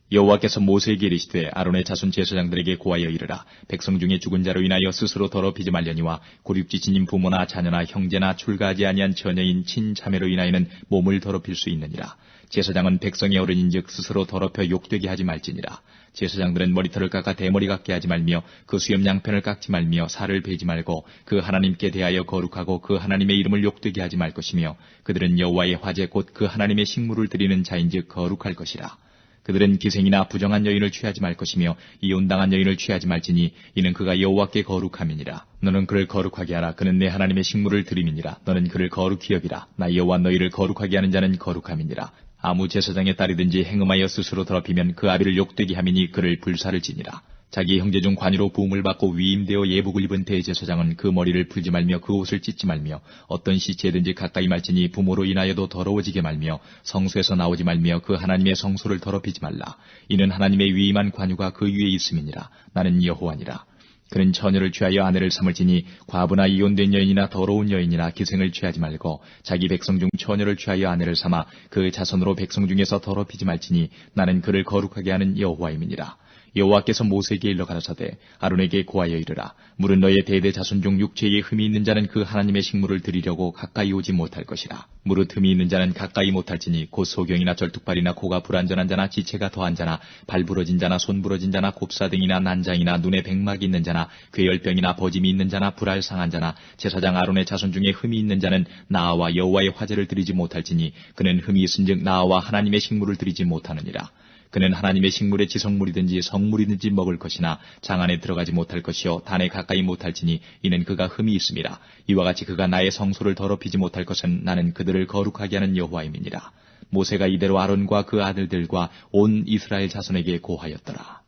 여호와께서 모세에게 이르시되 아론의 자손 제사장들에게 고하여 이르라. 백성 중에 죽은 자로 인하여 스스로 더럽히지 말려니와 고륙지친인 부모나 자녀나 형제나 출가하지 아니한 처녀인 친자매로 인하여는 몸을 더럽힐 수 있느니라. 제사장은 백성의 어른인즉 스스로 더럽혀 욕되게 하지 말지니라. 제사장들은 머리털을 깎아 대머리 같게 하지 말며 그 수염 양편을 깎지 말며 살을 베지 말고 그 하나님께 대하여 거룩하고 그 하나님의 이름을 욕되게 하지 말 것이며 그들은 여호와의 화제 곧 그 하나님의 식물을 드리는 자인즉 거룩할 것이라. 그들은 기생이나 부정한 여인을 취하지 말 것이며 이혼당한 여인을 취하지 말지니 이는 그가 여호와께 거룩함이니라. 너는 그를 거룩하게 하라. 그는 내 하나님의 식물을 드림이니라. 너는 그를 거룩히 여기라. 나 여호와 너희를 거룩하게 하는 자는 거룩함이니라. 아무 제사장의 딸이든지 행음하여 스스로 더럽히면 그 아비를 욕되게 하미니 그를 불사를 지니라. 자기 형제 중 관유로 부음을 받고 위임되어 예복을 입은 대제사장은 그 머리를 풀지 말며 그 옷을 찢지 말며 어떤 시체든지 가까이 말지니 부모로 인하여도 더러워지게 말며 성소에서 나오지 말며 그 하나님의 성소를 더럽히지 말라. 이는 하나님의 위임한 관유가 그 위에 있음이니라. 나는 여호와니라. 그는 처녀를 취하여 아내를 삼을지니 과부나 이혼된 여인이나 더러운 여인이나 기생을 취하지 말고 자기 백성 중 처녀를 취하여 아내를 삼아 그 자손으로 백성 중에서 더럽히지 말지니 나는 그를 거룩하게 하는 여호와임이니라. 여호와께서 모세에게 일러 가라사대 아론에게 고하여 이르라. 무릇 너의 대대 자손 중 육체에 흠이 있는 자는 그 하나님의 식물을 드리려고 가까이 오지 못할 것이라. 무릇 흠이 있는 자는 가까이 못할지니 곧 소경이나 절뚝발이나 코가 불안전한 자나 지체가 더한 자나 발 부러진 자나 손 부러진 자나 곱사등이나 난장이나 눈에 백막이 있는 자나 괴열병이나 버짐이 있는 자나 불알상한 자나 제사장 아론의 자손 중에 흠이 있는 자는 나와 여호와의 화제를 드리지 못할지니 그는 흠이 있은즉 나와 하나님의 식물을 드리지 못하느니라. 그는 하나님의 식물의 지성물이든지 성물이든지 먹을 것이나 장 안에 들어가지 못할 것이요 단에 가까이 못할지니 이는 그가 흠이 있음이라. 이와 같이 그가 나의 성소를 더럽히지 못할 것은 나는 그들을 거룩하게 하는 여호와임이니라. 모세가 이대로 아론과 그 아들들과 온 이스라엘 자손에게 고하였더라.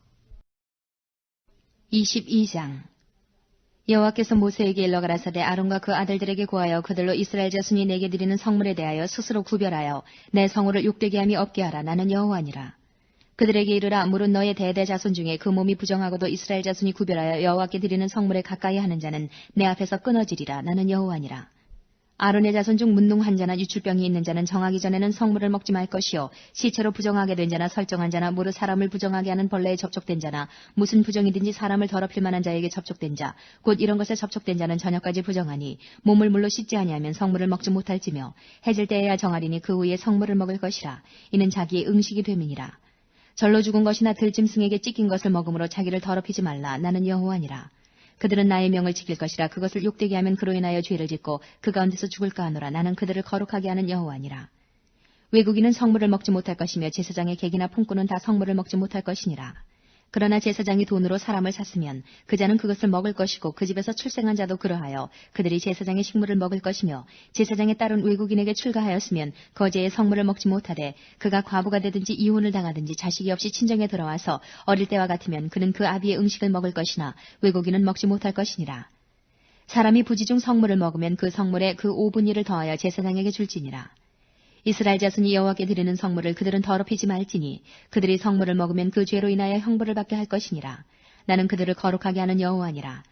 22장 여호와께서 모세에게 일러 가라사대 아론과 그 아들들에게 고하여 그들로 이스라엘 자손이 내게 드리는 성물에 대하여 스스로 구별하여 내 성호를 욕되게 함이 없게 하라. 나는 여호와니라. 그들에게 이르라. 무릇 너의 대대 자손 중에 그 몸이 부정하고도 이스라엘 자손이 구별하여 여호와께 드리는 성물에 가까이 하는 자는 내 앞에서 끊어지리라. 나는 여호와니라. 아론의 자손 중 문둥한 자나 유출병이 있는 자는 정하기 전에는 성물을 먹지 말 것이요 시체로 부정하게 된 자나 설정한 자나 무릇 사람을 부정하게 하는 벌레에 접촉된 자나 무슨 부정이든지 사람을 더럽힐 만한 자에게 접촉된 자 곧 이런 것에 접촉된 자는 저녁까지 부정하니 몸을 물로 씻지 아니하면 성물을 먹지 못할지며 해질 때에야 정하리니 그 후에 성물을 먹을 것이라. 이는 자기의 응식이 됨이니라. 절로 죽은 것이나 들짐승에게 찢긴 것을 먹음으로 자기를 더럽히지 말라. 나는 여호와니라. 그들은 나의 명을 지킬 것이라. 그것을 욕되게 하면 그로 인하여 죄를 짓고 그 가운데서 죽을까 하노라. 나는 그들을 거룩하게 하는 여호와니라. 외국인은 성물을 먹지 못할 것이며 제사장의 객이나 품꾼은 다 성물을 먹지 못할 것이니라. 그러나 제사장이 돈으로 사람을 샀으면 그 자는 그것을 먹을 것이고 그 집에서 출생한 자도 그러하여 그들이 제사장의 식물을 먹을 것이며 제사장의 딸은 외국인에게 출가하였으면 거제의 성물을 먹지 못하되 그가 과부가 되든지 이혼을 당하든지 자식이 없이 친정에 들어와서 어릴 때와 같으면 그는 그 아비의 음식을 먹을 것이나 외국인은 먹지 못할 것이니라. 사람이 부지 중 성물을 먹으면 그 성물에 그 5분의 1을 더하여 제사장에게 줄지니라. 이스라엘 자손이 여호와께 드리는 성물을 그들은 더럽히지 말지니 그들이 성물을 먹으면 그 죄로 인하여 형벌을 받게 할 것이니라. 나는 그들을 거룩하게 하는 여호와니라.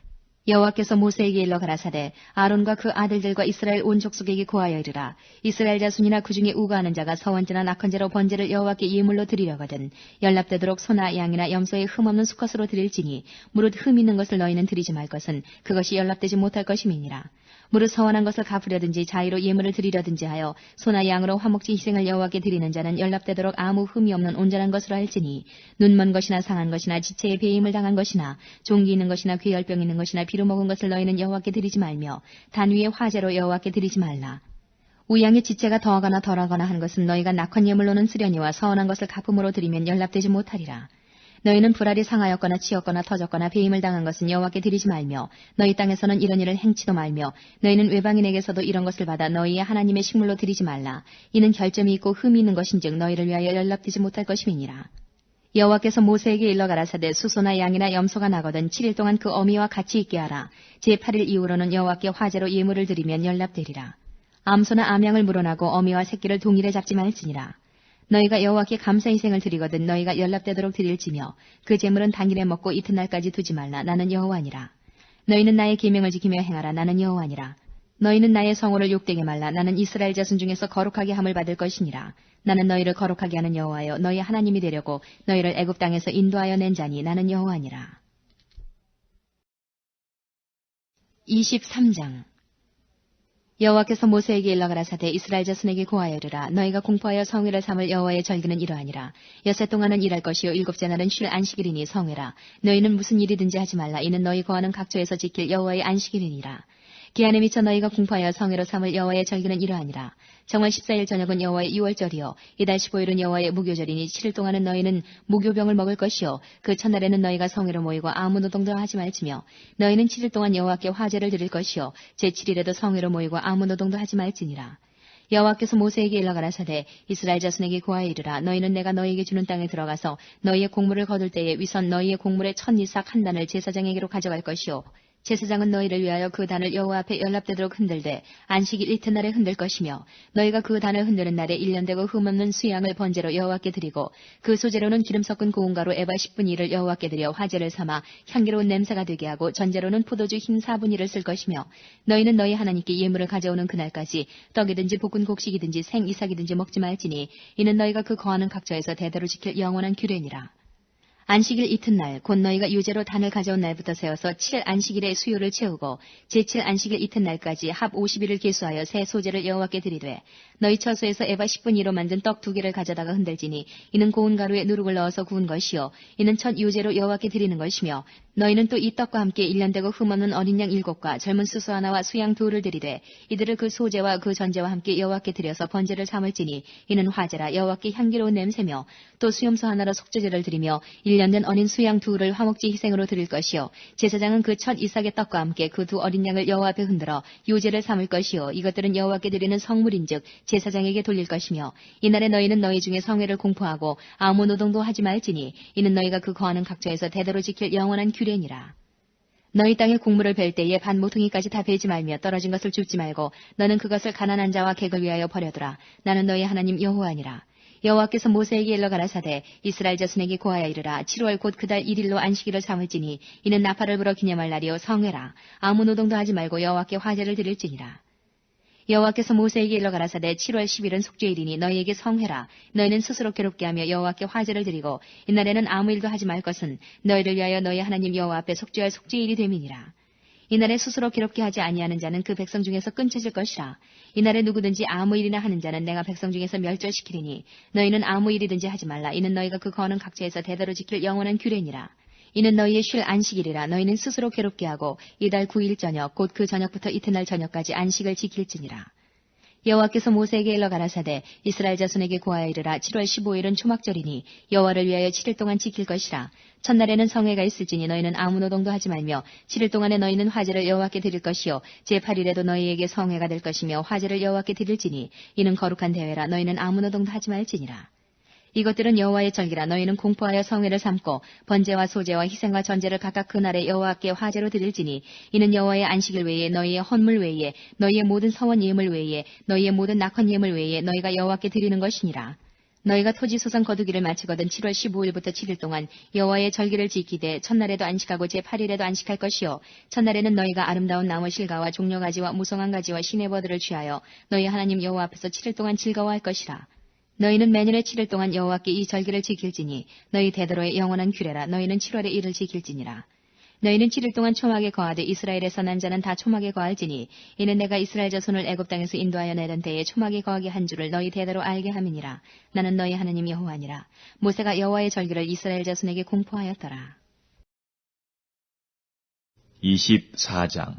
여호와께서 모세에게 일러 가라사대 아론과 그 아들들과 이스라엘 온 족속에게 고하여 이르라. 이스라엘 자손이나 그 중에 우가하는 자가 서원제나 낙헌제로 번제를 여호와께 예물로 드리려거든 연락되도록 소나 양이나 염소의 흠없는 수컷으로 드릴지니 무릇 흠 있는 것을 너희는 드리지 말 것은 그것이 연락되지 못할 것임이니라. 무릇 서원한 것을 갚으려든지 자의로 예물을 드리려든지 하여 소나 양으로 화목제 희생을 여호와께 드리는 자는 연락되도록 아무 흠이 없는 온전한 것으로 할지니 눈먼 것이나 상한 것이나 지체에 배임을 당한 것이나 종기 있는 것이나 괴혈병 있는 것이나 비루 먹은 것을 너희는 여호와께 드리지 말며 단 위에 화제로 여호와께 드리지 말라. 우양의 지체가 더하거나 덜하거나 한 것은 너희가 낙헌 예물로는 쓰려니와 서원한 것을 갚음으로 드리면 연락되지 못하리라. 너희는 불알이 상하였거나 치였거나 터졌거나 배임을 당한 것은 여호와께 드리지 말며 너희 땅에서는 이런 일을 행치도 말며 너희는 외방인에게서도 이런 것을 받아 너희의 하나님의 식물로 드리지 말라. 이는 결점이 있고 흠이 있는 것인즉 너희를 위하여 연락되지 못할 것임이니라. 여호와께서 모세에게 일러 가라사대 수소나 양이나 염소가 나거든 7일 동안 그 어미와 같이 있게 하라. 제8일 이후로는 여호와께 화제로 예물을 드리면 연락되리라. 암소나 암양을 물어나고 어미와 새끼를 동일에 잡지 말지니라. 너희가 여호와께 감사 희생을 드리거든 너희가 연락되도록 드릴지며 그 제물은 당일에 먹고 이튿날까지 두지 말라. 나는 여호와니라. 너희는 나의 계명을 지키며 행하라. 나는 여호와니라. 너희는 나의 성호를 욕되게 말라. 나는 이스라엘 자손 중에서 거룩하게 함을 받을 것이니라. 나는 너희를 거룩하게 하는 여호와여 너희 하나님이 되려고 너희를 애굽 땅에서 인도하여 낸 자니 나는 여호와니라. 23장 여호와께서 모세에게 일러 가라사대 이스라엘 자손에게 고하여 이르라. 너희가 공포하여 성회를 삼을 여호와의 절기는 이러하니라. 엿새 동안은 일할 것이요 일곱째 날은 쉴 안식일이니 성회라. 너희는 무슨 일이든지 하지 말라. 이는 너희 거하는 각처에서 지킬 여호와의 안식일이니라. 기한에 미쳐 너희가 공포하여 성회로 삼을 여호와의 절기는 이러하니라. 정월 14일 저녁은 여호와의 유월절이요 이달 15일은 여호와의 무교절이니 7일 동안은 너희는 무교병을 먹을 것이요 그 첫날에는 너희가 성회로 모이고 아무 노동도 하지 말지며 너희는 7일 동안 여호와께 화제를 드릴 것이요 제7일에도 성회로 모이고 아무 노동도 하지 말지니라. 여호와께서 모세에게 일러 가라사대 이스라엘 자손에게 고하여 이르라. 너희는 내가 너희에게 주는 땅에 들어가서 너희의 곡물을 거둘 때에 위선 너희의 곡물의 첫 이삭 한 단을 제사장에게로 가져갈 것이요 제사장은 너희를 위하여 그 단을 여호와 앞에 연락되도록 흔들되 안식일 이튿날에 흔들 것이며 너희가 그 단을 흔드는 날에 1년되고 흠없는 수양을 번제로 여호와께 드리고 그 소제로는 기름 섞은 고운 가루 에바 10분의 1을 여호와께 드려 화제를 삼아 향기로운 냄새가 되게 하고 전제로는 포도주 흰 4분의 1을 쓸 것이며 너희는 너희 하나님께 예물을 가져오는 그날까지 떡이든지 볶은 곡식이든지 생 이삭이든지 먹지 말지니 이는 너희가 그 거하는 각처에서 대대로 지킬 영원한 규례니라. 안식일 이튿날 곧 너희가 유제로 단을 가져온 날부터 세워서 7일 안식일의 수요를 채우고 제7 안식일 이튿날까지 합 50일을 계수하여 새 소제를 여호와께 드리되 너희 처소에서 에바 10분의 1로 만든 떡 2개를 가져다가 흔들지니 이는 고운 가루에 누룩을 넣어서 구운 것이요 이는 첫 유제로 여호와께 드리는 것이며 너희는 또 이 떡과 함께 1년되고 흠없는 어린 양 7과 젊은 수소 하나와 수양 2를 드리되 이들을 그 소제와 그 전제와 함께 여호와께 드려서 번제를 삼을지니 이는 화제라 여호와께 향기로운 냄새며 또 수염소 하나로 속죄제를 드리며 1년 된 어린 수양 2를 화목제 희생으로 드릴 것이요 제사장은 그 첫 이삭의 떡과 함께 그 2 어린 양을 여호와 앞에 흔들어 유제를 삼을 것이요 이것들은 여호와께 드리는 성물인즉 제사장에게 돌릴 것이며 이날에 너희는 너희 중에 성회를 공포하고 아무 노동도 하지 말지니 이는 너희가 그 거하는 각처에서 대대로 지킬 영원한 규례니라. 너희 땅에 곡물을 벨 때에 반 모퉁이까지 다 베지 말며 떨어진 것을 줍지 말고 너는 그것을 가난한 자와 객을 위하여 버려두라. 나는 너희 하나님 여호와니라. 여호와께서 모세에게 일러 가라사대 이스라엘 자손에게 고하여 이르라. 7월 곧 그달 1일로 안식일을 삼을지니 이는 나팔을 불어 기념할 날이요 성회라. 아무 노동도 하지 말고 여호와께 화제를 드릴지니라. 여호와께서 모세에게 일러 가라사대 7월 10일은 속죄일이니 너희에게 성회라. 너희는 스스로 괴롭게 하며 여호와께 화제를 드리고 이날에는 아무 일도 하지 말 것은 너희를 위하여 너희 하나님 여호와 앞에 속죄할 속죄일이 됨이니라. 이날에 스스로 괴롭게 하지 아니하는 자는 그 백성 중에서 끊쳐질 것이라. 이날에 누구든지 아무 일이나 하는 자는 내가 백성 중에서 멸절시키리니 너희는 아무 일이든지 하지 말라. 이는 너희가 그 거는 각처에서 대대로 지킬 영원한 규례니라. 이는 너희의 쉴 안식일이라. 너희는 스스로 괴롭게 하고 이달 9일 저녁 곧 그 저녁부터 이튿날 저녁까지 안식을 지킬지니라. 여호와께서 모세에게 일러 가라사대 이스라엘 자손에게 고하여 이르라. 7월 15일은 초막절이니 여호와를 위하여 7일 동안 지킬 것이라. 첫날에는 성회가 있을지니 너희는 아무 노동도 하지 말며 7일 동안에 너희는 화제를 여호와께 드릴 것이요 제8일에도 너희에게 성회가 될 것이며 화제를 여호와께 드릴지니 이는 거룩한 대회라. 너희는 아무 노동도 하지 말지니라. 이것들은 여호와의 절기라. 너희는 공포하여 성회를 삼고 번제와 소제와 희생과 전제를 각각 그날에 여호와께 화제로 드릴지니 이는 여호와의 안식일 외에 너희의 헌물 외에 너희의 모든 서원 예물 외에 너희의 모든 낙헌 예물 외에 너희가 여호와께 드리는 것이니라. 너희가 토지 소산 거두기를 마치거든 7월 15일부터 7일 동안 여호와의 절기를 지키되 첫날에도 안식하고 제8일에도 안식할 것이요 첫날에는 너희가 아름다운 나무 실과와 종려가지와 무성한 가지와 시내버들을 취하여 너희 하나님 여호와 앞에서 7일 동안 즐거워할 것이라. 너희는 매년의 7일 동안 여호와께 이 절기를 지킬지니 너희 대대로의 영원한 규례라. 너희는 7월에 이를 지킬지니라. 너희는 7일 동안 초막에 거하되 이스라엘에서 난 자는 다 초막에 거할지니 이는 내가 이스라엘 자손을 애굽 땅에서 인도하여 내던 때에 초막에 거하게 한 줄을 너희 대대로 알게 함이니라. 나는 너희 하나님 여호와니라. 모세가 여호와의 절기를 이스라엘 자손에게 공포하였더라. 24장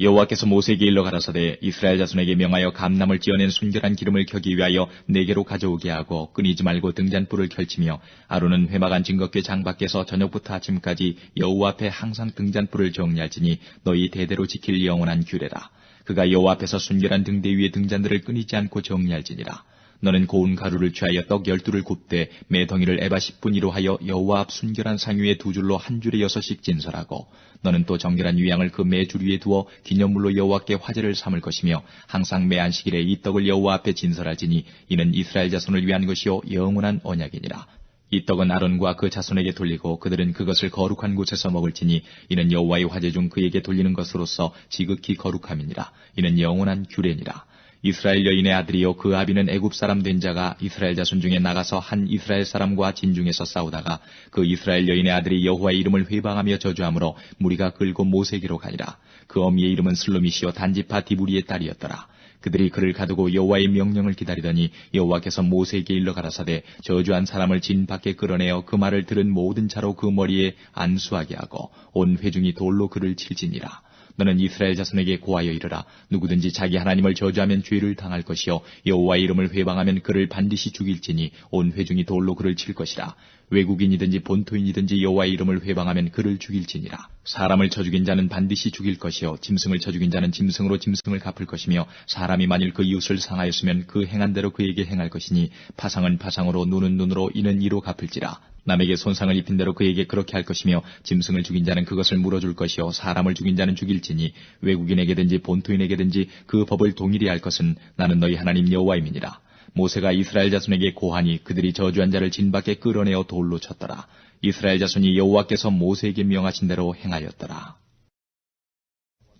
여호와께서 모세에게 일러 가라사대 이스라엘 자손에게 명하여 감람을 찌어낸 순결한 기름을 켜기 위하여 네게로 가져오게 하고 끊이지 말고 등잔불을 펼치며 아론은 회막안 증거궤 장 밖에서 저녁부터 아침까지 여호와 앞에 항상 등잔불을 정리할지니 너희 대대로 지킬 영원한 규례라. 그가 여호와 앞에서 순결한 등대 위에 등잔들을 끊이지 않고 정리할지니라. 너는 고운 가루를 취하여 떡 12를 굽되 매 덩이를 에바 10분위로 하여 여호와 앞 순결한 상 위에 두 줄로 한 줄에 6씩 진설하고 너는 또 정결한 유향을 그 매 줄 위에 두어 기념물로 여호와께 화제를 삼을 것이며 항상 매 안식일에 이 떡을 여호와 앞에 진설할지니 이는 이스라엘 자손을 위한 것이요 영원한 언약이니라. 이 떡은 아론과 그 자손에게 돌리고 그들은 그것을 거룩한 곳에서 먹을지니 이는 여호와의 화제 중 그에게 돌리는 것으로서 지극히 거룩함이니라. 이는 영원한 규례니라. 이스라엘 여인의 아들이요 그 아비는 애굽 사람 된 자가 이스라엘 자손 중에 나가서 한 이스라엘 사람과 진중에서 싸우다가 그 이스라엘 여인의 아들이 여호와의 이름을 회방하며 저주하므로 무리가 끌고 모세에게로 가니라. 그 어미의 이름은 슬로미시요 단지파 디브리의 딸이었더라. 그들이 그를 가두고 여호와의 명령을 기다리더니 여호와께서 모세에게 일러 가라사대 저주한 사람을 진 밖에 끌어내어 그 말을 들은 모든 자로 그 머리에 안수하게 하고 온 회중이 돌로 그를 칠지니라. 너는 이스라엘 자손에게 고하여 이르라. 누구든지 자기 하나님을 저주하면 죄를 당할 것이요 여호와의 이름을 회방하면 그를 반드시 죽일지니 온 회중이 돌로 그를 칠 것이라. 외국인이든지 본토인이든지 여호와의 이름을 회방하면 그를 죽일지니라. 사람을 쳐 죽인 자는 반드시 죽일 것이요 짐승을 쳐 죽인 자는 짐승으로 짐승을 갚을 것이며 사람이 만일 그 이웃을 상하였으면 그 행한 대로 그에게 행할 것이니 파상은 파상으로 눈은 눈으로 이는 이로 갚을지라. 남에게 손상을 입힌 대로 그에게 그렇게 할 것이며 짐승을 죽인 자는 그것을 물어줄 것이요 사람을 죽인 자는 죽일지니 외국인에게든지 본토인에게든지 그 법을 동일히 할 것은 나는 너희 하나님 여호와임이니라. 모세가 이스라엘 자손에게 고하니 그들이 저주한 자를 진 밖에 끌어내어 돌로 쳤더라. 이스라엘 자손이 여호와께서 모세에게 명하신 대로 행하였더라.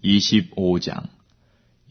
25장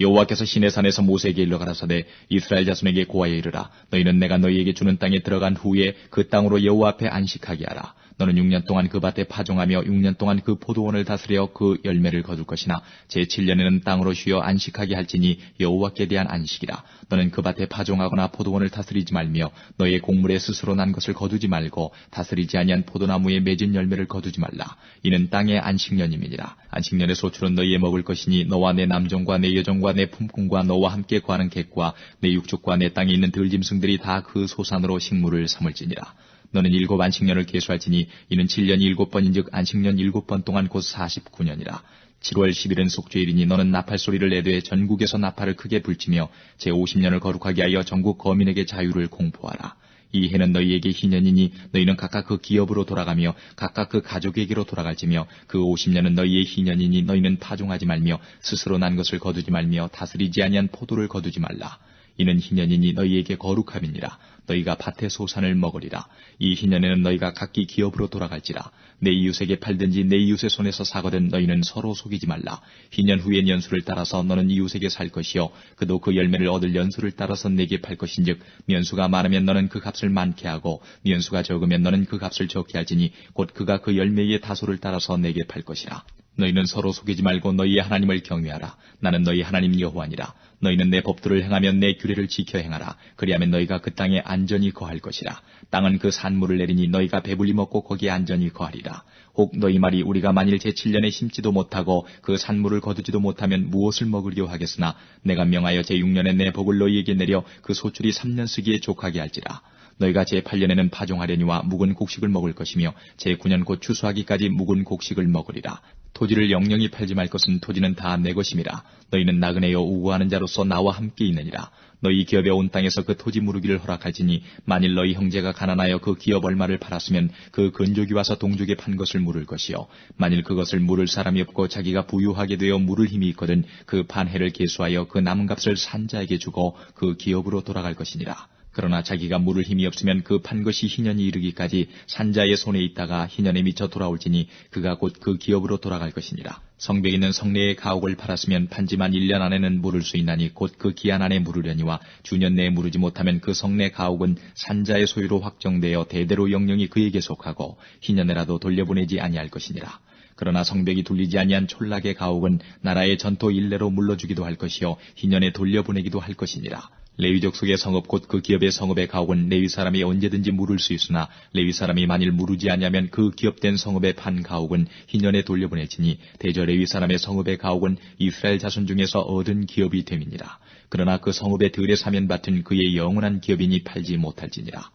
여호와께서 시내산에서 모세에게 일러 가라사대 이스라엘 자손에게 고하여 이르라. 너희는 내가 너희에게 주는 땅에 들어간 후에 그 땅으로 여호와 앞에 안식하게 하라. 너는 6년 동안 그 밭에 파종하며 6년 동안 그 포도원을 다스려 그 열매를 거둘 것이나 제7년에는 땅으로 쉬어 안식하게 할지니 여호와께 대한 안식이라. 너는 그 밭에 파종하거나 포도원을 다스리지 말며 너의 곡물에 스스로 난 것을 거두지 말고 다스리지 아니한 포도나무에 맺은 열매를 거두지 말라. 이는 땅의 안식년임이니라. 안식년의 소출은 너희의 먹을 것이니 너와 내 남종과 내 여종과 내 품꾼과 너와 함께 거하는 객과 내 육축과 내 땅에 있는 들짐승들이 다 그 소산으로 식물을 삼을지니라. 너는 7 안식년을 계수할지니 이는 7년이 7번인즉 안식년 7번 동안 곧 49년이라. 7월 10일은 속죄일이니 너는 나팔 소리를 내되 전국에서 나팔을 크게 불치며 제50년을 거룩하게 하여 전국 거민에게 자유를 공포하라. 이 해는 너희에게 희년이니 너희는 각각 그 기업으로 돌아가며 각각 그 가족에게로 돌아갈지며 그 50년은 너희의 희년이니 너희는 파종하지 말며 스스로 난 것을 거두지 말며 다스리지 아니한 포도를 거두지 말라. 이는 희년이니 너희에게 거룩함이니라. 너희가 밭의 소산을 먹으리라. 이 희년에는 너희가 각기 기업으로 돌아갈지라. 내 이웃에게 팔든지 내 이웃의 손에서 사거든 너희는 서로 속이지 말라. 희년 후의 연수를 따라서 너는 이웃에게 살 것이요 그도 그 열매를 얻을 연수를 따라서 내게 팔 것인즉 면수가 많으면 너는 그 값을 많게 하고 면수가 적으면 너는 그 값을 적게 할지니 곧 그가 그 열매의 다소를 따라서 내게 팔 것이라. 너희는 서로 속이지 말고 너희의 하나님을 경외하라. 나는 너희 하나님 여호와니라. 너희는 내 법도를 행하며 내 규례를 지켜 행하라. 그리하면 너희가 그 땅에 안전히 거할 것이라. 땅은 그 산물을 내리니 너희가 배불리 먹고 거기에 안전히 거하리라. 혹 너희 말이 우리가 만일 제7년에 심지도 못하고 그 산물을 거두지도 못하면 무엇을 먹으려 하겠으나 내가 명하여 제6년에 내 복을 너희에게 내려 그 소출이 3년 쓰기에 족하게 할지라. 너희가 제8년에는 파종하려니와 묵은 곡식을 먹을 것이며 제9년 곧 추수하기까지 묵은 곡식을 먹으리라. 토지를 영영히 팔지 말 것은 토지는 다 내 것임이라. 너희는 나그네여 우고하는 자로서 나와 함께 있느니라. 너희 기업에 온 땅에서 그 토지 무르기를 허락할지니 만일 너희 형제가 가난하여 그 기업 얼마를 팔았으면 그 근족이 와서 동족에 판 것을 물을 것이요 만일 그것을 물을 사람이 없고 자기가 부유하게 되어 물을 힘이 있거든 그 판해를 계수하여 그 남은 값을 산자에게 주고 그 기업으로 돌아갈 것이니라. 그러나 자기가 물을 힘이 없으면 그 판 것이 희년이 이르기까지 산자의 손에 있다가 희년에 미쳐 돌아올지니 그가 곧 그 기업으로 돌아갈 것이니라. 성벽 있는 성내의 가옥을 팔았으면 판지만 1년 안에는 물을 수 있나니 곧 그 기한 안에 물으려니와 주년 내에 물으지 못하면 그 성내 가옥은 산자의 소유로 확정되어 대대로 영영이 그에게 속하고 희년에라도 돌려보내지 아니할 것이니라. 그러나 성벽이 둘리지 아니한 촌락의 가옥은 나라의 전토 일례로 물러주기도 할 것이요 희년에 돌려보내기도 할 것이니라. 레위족 속의 성읍 곧 그 기업의 성읍의 가옥은 레위 사람이 언제든지 물을 수 있으나 레위 사람이 만일 물으지 아니하면 그 기업된 성읍의 판 가옥은 희년에 돌려보낼지니 대저 레위 사람의 성읍의 가옥은 이스라엘 자손 중에서 얻은 기업이 됨이니라. 그러나 그 성읍의 들에 사면 밭은 그의 영원한 기업이니 팔지 못할지니라.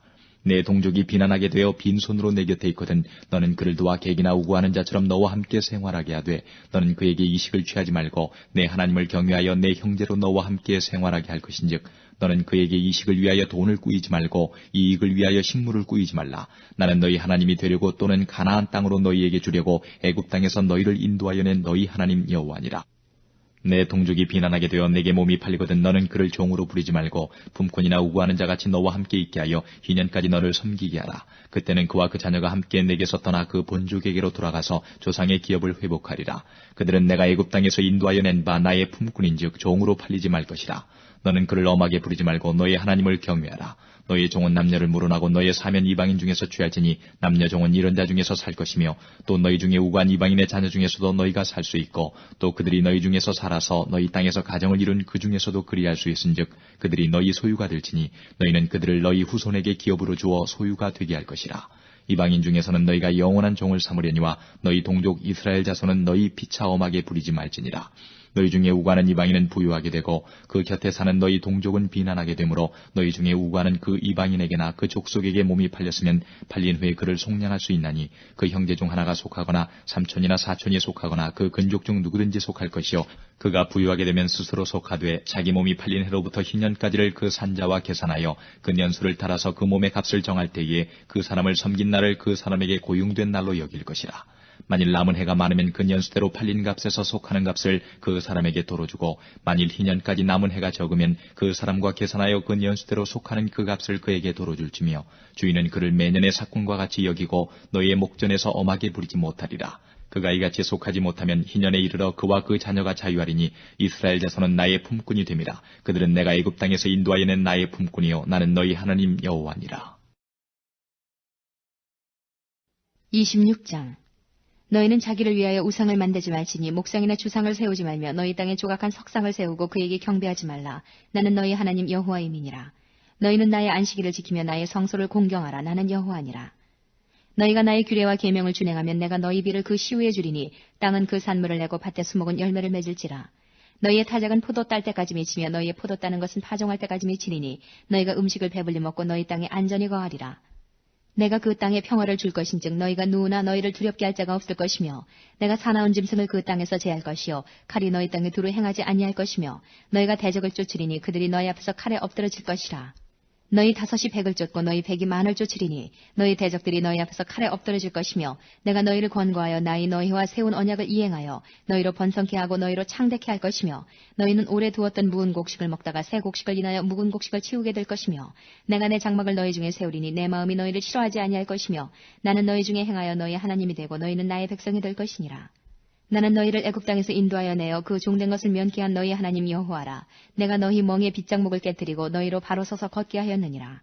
내 동족이 비난하게 되어 빈손으로 내 곁에 있거든 너는 그를 도와 객이나 우고하는 자처럼 너와 함께 생활하게 하되 너는 그에게 이식을 취하지 말고 내 하나님을 경외하여 내 형제로 너와 함께 생활하게 할 것인즉 너는 그에게 이식을 위하여 돈을 꾸이지 말고 이익을 위하여 식물을 꾸이지 말라. 나는 너희 하나님이 되려고 또는 가나안 땅으로 너희에게 주려고 애굽 땅에서 너희를 인도하여 낸 너희 하나님 여호와니라. 내 동족이 비난하게 되어 내게 몸이 팔리거든 너는 그를 종으로 부리지 말고 품꾼이나 우고하는 자같이 너와 함께 있게 하여 희년까지 너를 섬기게 하라. 그때는 그와 그 자녀가 함께 내게서 떠나 그 본족에게로 돌아가서 조상의 기업을 회복하리라. 그들은 내가 애굽 땅에서 인도하여 낸 바 나의 품꾼인즉 종으로 팔리지 말 것이라. 너는 그를 엄하게 부리지 말고 너의 하나님을 경외하라. 너의 종은 남녀를 물어나고 너의 사면 이방인 중에서 취할지니 남녀 종은 이런 자 중에서 살 것이며 또 너희 중에 우고한 이방인의 자녀 중에서도 너희가 살 수 있고 또 그들이 너희 중에서 살아서 너희 땅에서 가정을 이룬 그 중에서도 그리할 수 있은즉 그들이 너희 소유가 될지니 너희는 그들을 너희 후손에게 기업으로 주어 소유가 되게 할 것이라. 이방인 중에서는 너희가 영원한 종을 삼으려니와 너희 동족 이스라엘 자손은 너희 피차 엄하게 부리지 말지니라. 너희 중에 우고하는 이방인은 부유하게 되고 그 곁에 사는 너희 동족은 비난하게 되므로 너희 중에 우고하는 그 이방인에게나 그 족속에게 몸이 팔렸으면 팔린 후에 그를 속량할 수 있나니 그 형제 중 하나가 속하거나 삼촌이나 사촌이 속하거나 그 근족 중 누구든지 속할 것이요 그가 부유하게 되면 스스로 속하되 자기 몸이 팔린 해로부터 희년까지를 그 산자와 계산하여 그 년수를 따라서 그 몸의 값을 정할 때에 그 사람을 섬긴 날을 그 사람에게 고용된 날로 여길 것이라. 만일 남은 해가 많으면 그 년수대로 팔린 값에서 속하는 값을 그 사람에게 도로 주고 만일 희년까지 남은 해가 적으면 그 사람과 계산하여 그 년수대로 속하는 그 값을 그에게 도로 줄지며 주인은 그를 매년의 삭군과 같이 여기고 너희의 목전에서 엄하게 부리지 못하리라. 그가 이같이 속하지 못하면 희년에 이르러 그와 그 자녀가 자유하리니 이스라엘 자손은 나의 품꾼이 됨이라. 그들은 내가 애굽 땅에서 인도하여 낸 나의 품꾼이요 나는 너희 하나님 여호와니라. 26장 너희는 자기를 위하여 우상을 만들지 말지니 목상이나 주상을 세우지 말며 너희 땅에 조각한 석상을 세우고 그에게 경배하지 말라. 나는 너희 하나님 여호와임이니라. 너희는 나의 안식일을 지키며 나의 성소를 공경하라. 나는 여호와니라. 너희가 나의 규례와 계명을 준행하면 내가 너희 비를 그 시후에 주리니 땅은 그 산물을 내고 밭의 수목은 열매를 맺을지라. 너희의 타작은 포도 딸 때까지 미치며 너희의 포도 따는 것은 파종할 때까지 미치리니 너희가 음식을 배불리 먹고 너희 땅에 안전히 거하리라. 내가 그 땅에 평화를 줄 것인즉 너희가 누우나 너희를 두렵게 할 자가 없을 것이며 내가 사나운 짐승을 그 땅에서 제할 것이요 칼이 너희 땅에 두루 행하지 아니할 것이며 너희가 대적을 쫓으리니 그들이 너희 앞에서 칼에 엎드러질 것이라. 너희 5이 100을 쫓고 너희 100이 만을 쫓으리니 너희 대적들이 너희 앞에서 칼에 엎드러질 것이며 내가 너희를 권고하여 나의 너희와 세운 언약을 이행하여 너희로 번성케 하고 너희로 창대케 할 것이며 너희는 오래 두었던 묵은 곡식을 먹다가 새 곡식을 인하여 묵은 곡식을 치우게 될 것이며 내가 내 장막을 너희 중에 세우리니 내 마음이 너희를 싫어하지 아니할 것이며 나는 너희 중에 행하여 너희 하나님이 되고 너희는 나의 백성이 될 것이니라. 나는 너희를 애굽 땅에서 인도하여 내어 그 종된 것을 면케한 너희 하나님 여호와라. 내가 너희 멍에 빗장목을 깨뜨리고 너희로 바로 서서 걷게 하였느니라.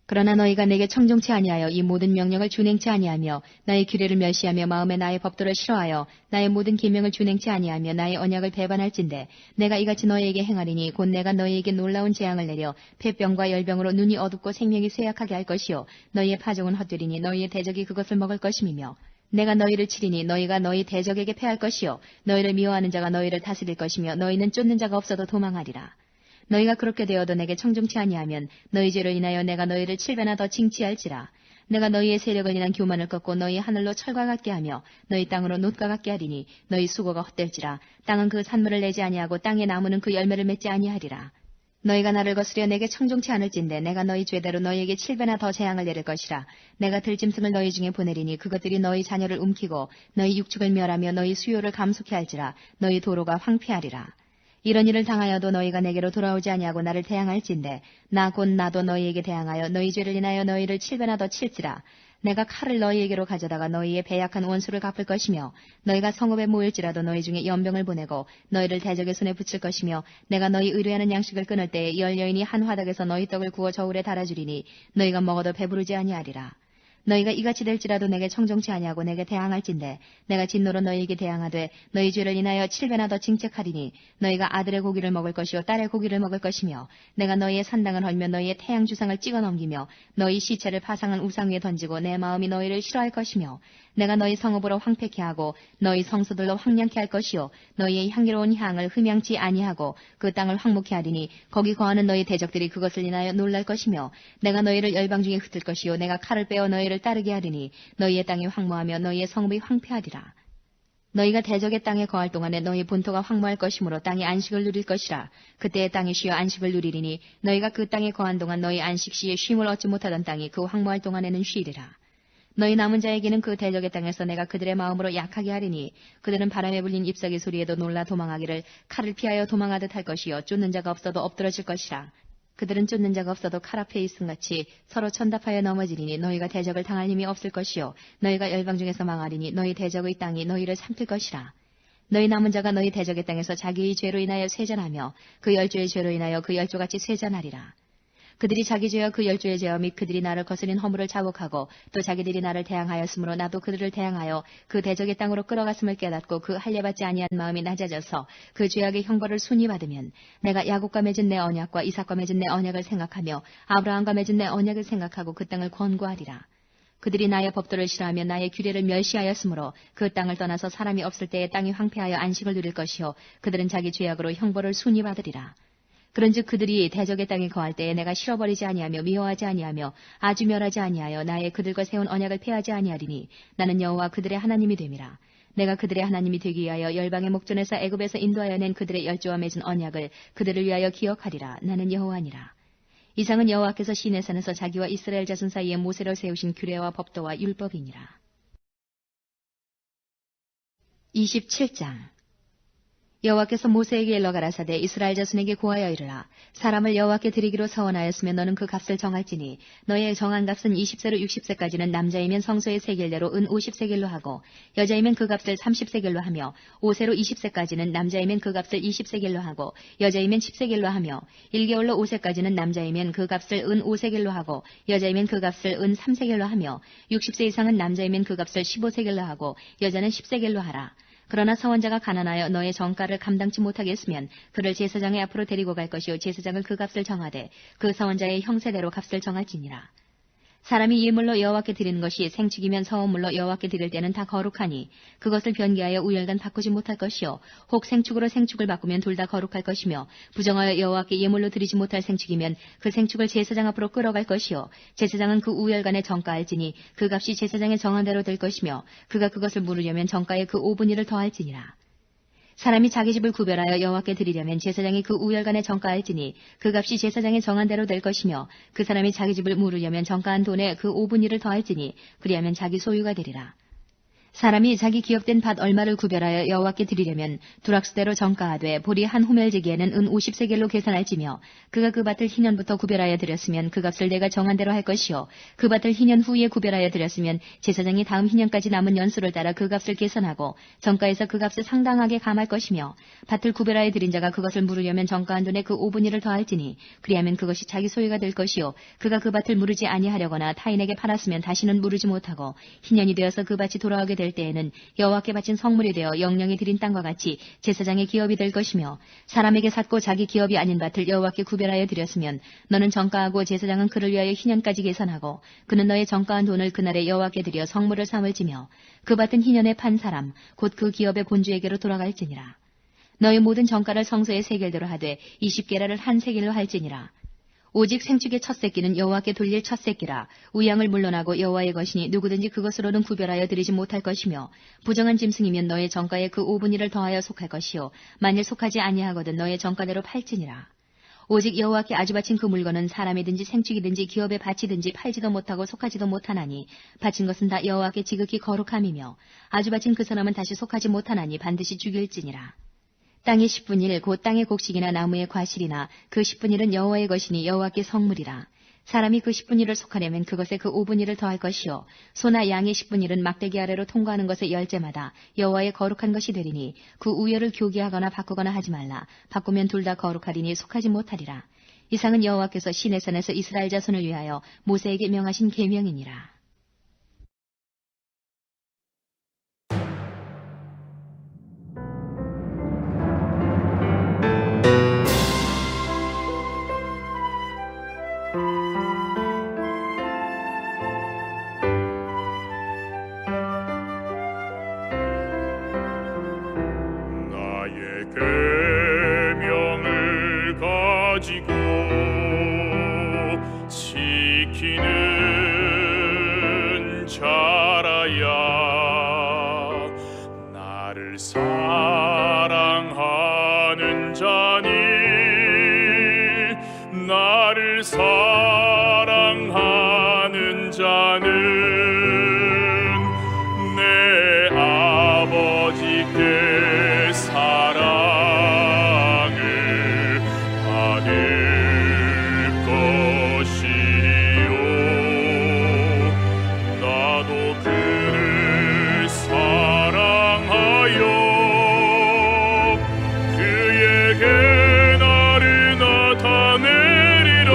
그러나 너희가 내게 청종치 아니하여 이 모든 명령을 준행치 아니하며 나의 규례를 멸시하며 마음에 나의 법도를 싫어하여 나의 모든 계명을 준행치 아니하며 나의 언약을 배반할진대 내가 이같이 너희에게 행하리니 곧 내가 너희에게 놀라운 재앙을 내려 폐병과 열병으로 눈이 어둡고 생명이 쇠약하게 할 것이요 너희의 파종은 헛되리니 너희의 대적이 그것을 먹을 것임이며 내가 너희를 치리니 너희가 너희 대적에게 패할 것이요 너희를 미워하는 자가 너희를 다스릴 것이며 너희는 쫓는 자가 없어도 도망하리라. 너희가 그렇게 되어도 내게 청종치 아니하면 너희 죄로 인하여 내가 너희를 7배나 더 징치할지라. 내가 너희의 세력을 인한 교만을 꺾고 너희 하늘로 철과 같게 하며 너희 땅으로 놋과 같게 하리니 너희 수고가 헛될지라. 땅은 그 산물을 내지 아니하고 땅의 나무는 그 열매를 맺지 아니하리라. 너희가 나를 거스려 내게 청종치 않을진대 내가 너희 죄대로 너희에게 7배나 더 재앙을 내릴 것이라. 내가 들짐승을 너희 중에 보내리니 그것들이 너희 자녀를 움키고 너희 육축을 멸하며 너희 수요를 감속케 할지라. 너희 도로가 황폐하리라. 이런 일을 당하여도 너희가 내게로 돌아오지 아니하고 나를 대항할진대 나 곧 나도 너희에게 대항하여 너희 죄를 인하여 너희를 7배나 더 칠지라. 내가 칼을 너희에게로 가져다가 너희의 배약한 원수를 갚을 것이며 너희가 성읍에 모일지라도 너희 중에 연병을 보내고 너희를 대적의 손에 붙일 것이며 내가 너희 의뢰하는 양식을 끊을 때에 열 여인이 한 화덕에서 너희 떡을 구워 저울에 달아주리니 너희가 먹어도 배부르지 아니하리라. 너희가 이같이 될지라도 내게 청종치 아니하고 내게 대항할진대 내가 진노로 너희에게 대항하되 너희 죄를 인하여 7배나 더 징책하리니 너희가 아들의 고기를 먹을 것이요 딸의 고기를 먹을 것이며 내가 너희의 산당을 헐며 너희의 태양 주상을 찍어 넘기며 너희 시체를 파상한 우상 위에 던지고 내 마음이 너희를 싫어할 것이며 내가 너희 성읍으로 황폐케 하고 너희 성소들로 황량케 할 것이요 너희의 향기로운 향을 흠양치 아니하고 그 땅을 황무케 하리니 거기 거하는 너희 대적들이 그것을 인하여 놀랄 것이며 내가 너희를 열방 중에 흩을 것이요 내가 칼을 빼어 너희를 따르게 하리니 너희의 땅이 황무하며 너희의 성읍이 황폐하리라. 너희가 대적의 땅에 거할 동안에 너희 본토가 황무할 것이므로 땅이 안식을 누릴 것이라. 그때의 땅이 쉬어 안식을 누리리니 너희가 그 땅에 거한 동안 너희 안식 시에 쉼을 얻지 못하던 땅이 그 황무할 동안에는 쉬리라. 너희 남은 자에게는 그 대적의 땅에서 내가 그들의 마음으로 약하게 하리니 그들은 바람에 불린 잎사귀 소리에도 놀라 도망하기를 칼을 피하여 도망하듯 할 것이요 쫓는 자가 없어도 엎드러질 것이라. 그들은 쫓는 자가 없어도 칼 앞에 있음같이 서로 천답하여 넘어지리니 너희가 대적을 당할 힘이 없을 것이요 너희가 열방 중에서 망하리니 너희 대적의 땅이 너희를 삼킬 것이라. 너희 남은 자가 너희 대적의 땅에서 자기의 죄로 인하여 쇠잔하며 그 열조의 죄로 인하여 그 열조같이 쇠잔하리라. 그들이 자기 죄와 그 열조의 죄와 및 그들이 나를 거스린 허물을 자복하고 또 자기들이 나를 대항하였으므로 나도 그들을 대항하여 그 대적의 땅으로 끌어갔음을 깨닫고 그 할례받지 아니한 마음이 낮아져서 그 죄악의 형벌을 순히 받으면 내가 야곱과 맺은 내 언약과 이삭과 맺은 내 언약을 생각하며 아브라함과 맺은 내 언약을 생각하고 그 땅을 권고하리라. 그들이 나의 법도를 싫어하며 나의 규례를 멸시하였으므로 그 땅을 떠나서 사람이 없을 때에 땅이 황폐하여 안식을 누릴 것이요 그들은 자기 죄악으로 형벌을 순히 받으리라. 그런즉 그들이 대적의 땅에 거할 때에 내가 실어버리지 아니하며 미워하지 아니하며 아주 멸하지 아니하여 나의 그들과 세운 언약을 폐하지 아니하리니 나는 여호와 그들의 하나님이 됨이라. 내가 그들의 하나님이 되기 위하여 열방의 목전에서 애굽에서 인도하여 낸 그들의 열조와 맺은 언약을 그들을 위하여 기억하리라. 나는 여호와니라. 이상은 여호와께서 시내 산에서 자기와 이스라엘 자손 사이에 모세로 세우신 규례와 법도와 율법이니라. 27장 여호와께서 모세에게 일러 가라사대 이스라엘 자손에게 고하여 이르라. 사람을 여호와께 드리기로 서원하였으면 너는 그 값을 정할지니 너의 정한 값은 20세로 60세까지는 남자이면 성소의 세겔대로 은 50세겔로 하고 여자이면 그 값을 30세겔로 하며 5세로 20세까지는 남자이면 그 값을 20세겔로 하고 여자이면 10세겔로 하며 1개월로 5세까지는 남자이면 그 값을 은 5세겔로 하고 여자이면 그 값을 은 3세겔로 하며 60세 이상은 남자이면 그 값을 15세겔로 하고 여자는 10세겔로 하라. 그러나 서원자가 가난하여 너의 정가를 감당치 못하겠으면 그를 제사장의 앞으로 데리고 갈 것이요 제사장은 그 값을 정하되 그 서원자의 형세대로 값을 정할지니라. 사람이 예물로 여호와께 드리는 것이 생축이면 서원물로 여호와께 드릴 때는 다 거룩하니 그것을 변개하여 우열간 바꾸지 못할 것이요 혹 생축으로 생축을 바꾸면 둘 다 거룩할 것이며 부정하여 여호와께 예물로 드리지 못할 생축이면 그 생축을 제사장 앞으로 끌어갈 것이요 제사장은 그 우열간에 정가할지니 그 값이 제사장의 정한 대로 될 것이며 그가 그것을 물으려면 정가에 그 5분의 1을 더할지니라. 사람이 자기 집을 구별하여 여호와께 드리려면 제사장이 그 우열간에 정가할지니 그 값이 제사장의 정한 대로 될 것이며 그 사람이 자기 집을 무르려면 정가한 돈에 그 5분의 1을 더할지니 그리하면 자기 소유가 되리라. 사람이 자기 기업된 밭 얼마를 구별하여 여호와께 드리려면 두락스대로 정가하되 보리 한 호멜지기에는 은 50세겔로 계산할지며 그가 그 밭을 희년부터 구별하여 드렸으면 그 값을 내가 정한 대로 할 것이요 그 밭을 희년 후에 구별하여 드렸으면 제사장이 다음 희년까지 남은 연수를 따라 그 값을 계산하고 정가에서 그 값을 상당하게 감할 것이며 밭을 구별하여 드린 자가 그것을 무르려면 정가한 돈에 그 5분의 1을 더할지니 그리하면 그것이 자기 소유가 될 것이요 그가 그 밭을 무르지 아니하려거나 타인에게 팔았으면 다시는 무르지 못하고 희년이 되어서 그 밭이 돌아오게 될 때에는 여호와께 바친 성물이 되어 영영이 드린 땅과 같이 제사장의 기업이 될 것이며 사람에게 샀고 자기 기업이 아닌 밭을 여호와께 구별하여 드렸으면 너는 정가하고 제사장은 그를 위하여 희년까지 계산하고 그는 너의 정가한 돈을 그날에 여호와께 드려 성물을 삼을지며 그 밭은 희년에 판 사람 곧 그 기업의 본주에게로 돌아갈지니라. 너의 모든 정가를 성소의 세겔대로 하되 20게라를 한 세겔로 할지니라. 오직 생축의 첫 새끼는 여호와께 돌릴 첫 새끼라. 우양을 물러나고 여호와의 것이니 누구든지 그것으로는 구별하여 드리지 못할 것이며 부정한 짐승이면 너의 정가에 그 5분의 1을 더하여 속할 것이요 만일 속하지 아니하거든 너의 정가대로 팔지니라. 오직 여호와께 아주 바친 그 물건은 사람이든지 생축이든지 기업에 바치든지 팔지도 못하고 속하지도 못하나니 바친 것은 다 여호와께 지극히 거룩함이며 아주 바친 그 사람은 다시 속하지 못하나니 반드시 죽일지니라. 땅의 10분의 1 곧 땅의 곡식이나 나무의 과실이나 그 10분의 1은 여호와의 것이니 여호와께 성물이라. 사람이 그 10분의 1을 속하려면 그것에 그 5분의 1을 더할 것이요 소나 양의 10분의 1은 막대기 아래로 통과하는 것의 열째마다 여호와의 거룩한 것이 되리니 그 우열을 교기하거나 바꾸거나 하지 말라. 바꾸면 둘 다 거룩하리니 속하지 못하리라. 이상은 여호와께서 시내산에서 이스라엘 자손을 위하여 모세에게 명하신 계명이니라. 계명을 가지고 지키는 자라야 나를 사랑하는 자니 나를 사랑하는 자는 내 아버지께 사랑을 받을 것이요 나도 그를 사랑하여 그에게 나를 나타내리라.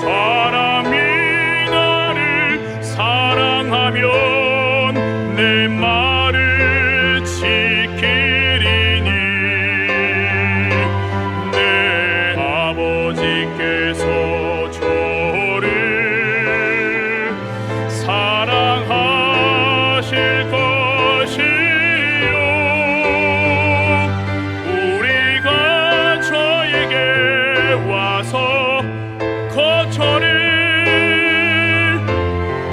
사람이 나를 사랑하면 내 말을 지키리니 내 아버지께서 저를 사랑하실 것이요 우리가 저에게 와서 거처를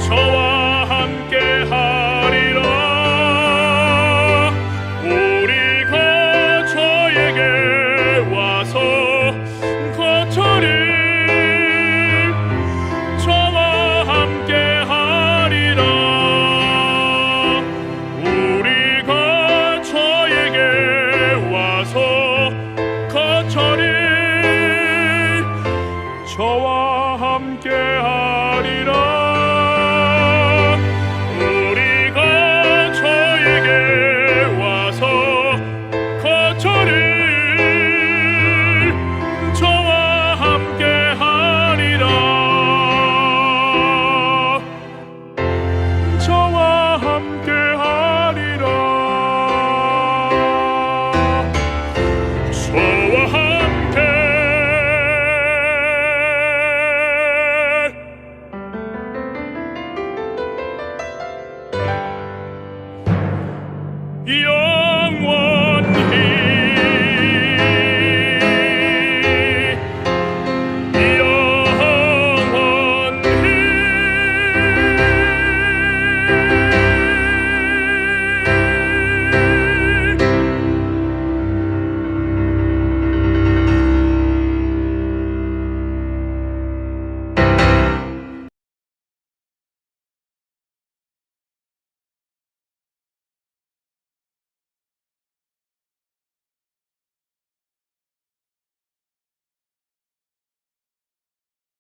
저와 함께 하리라 우리가 저에게 와서 거처를 저와 함께 하리라 우리가 저에게 와서 거처를 저와 함께 하리라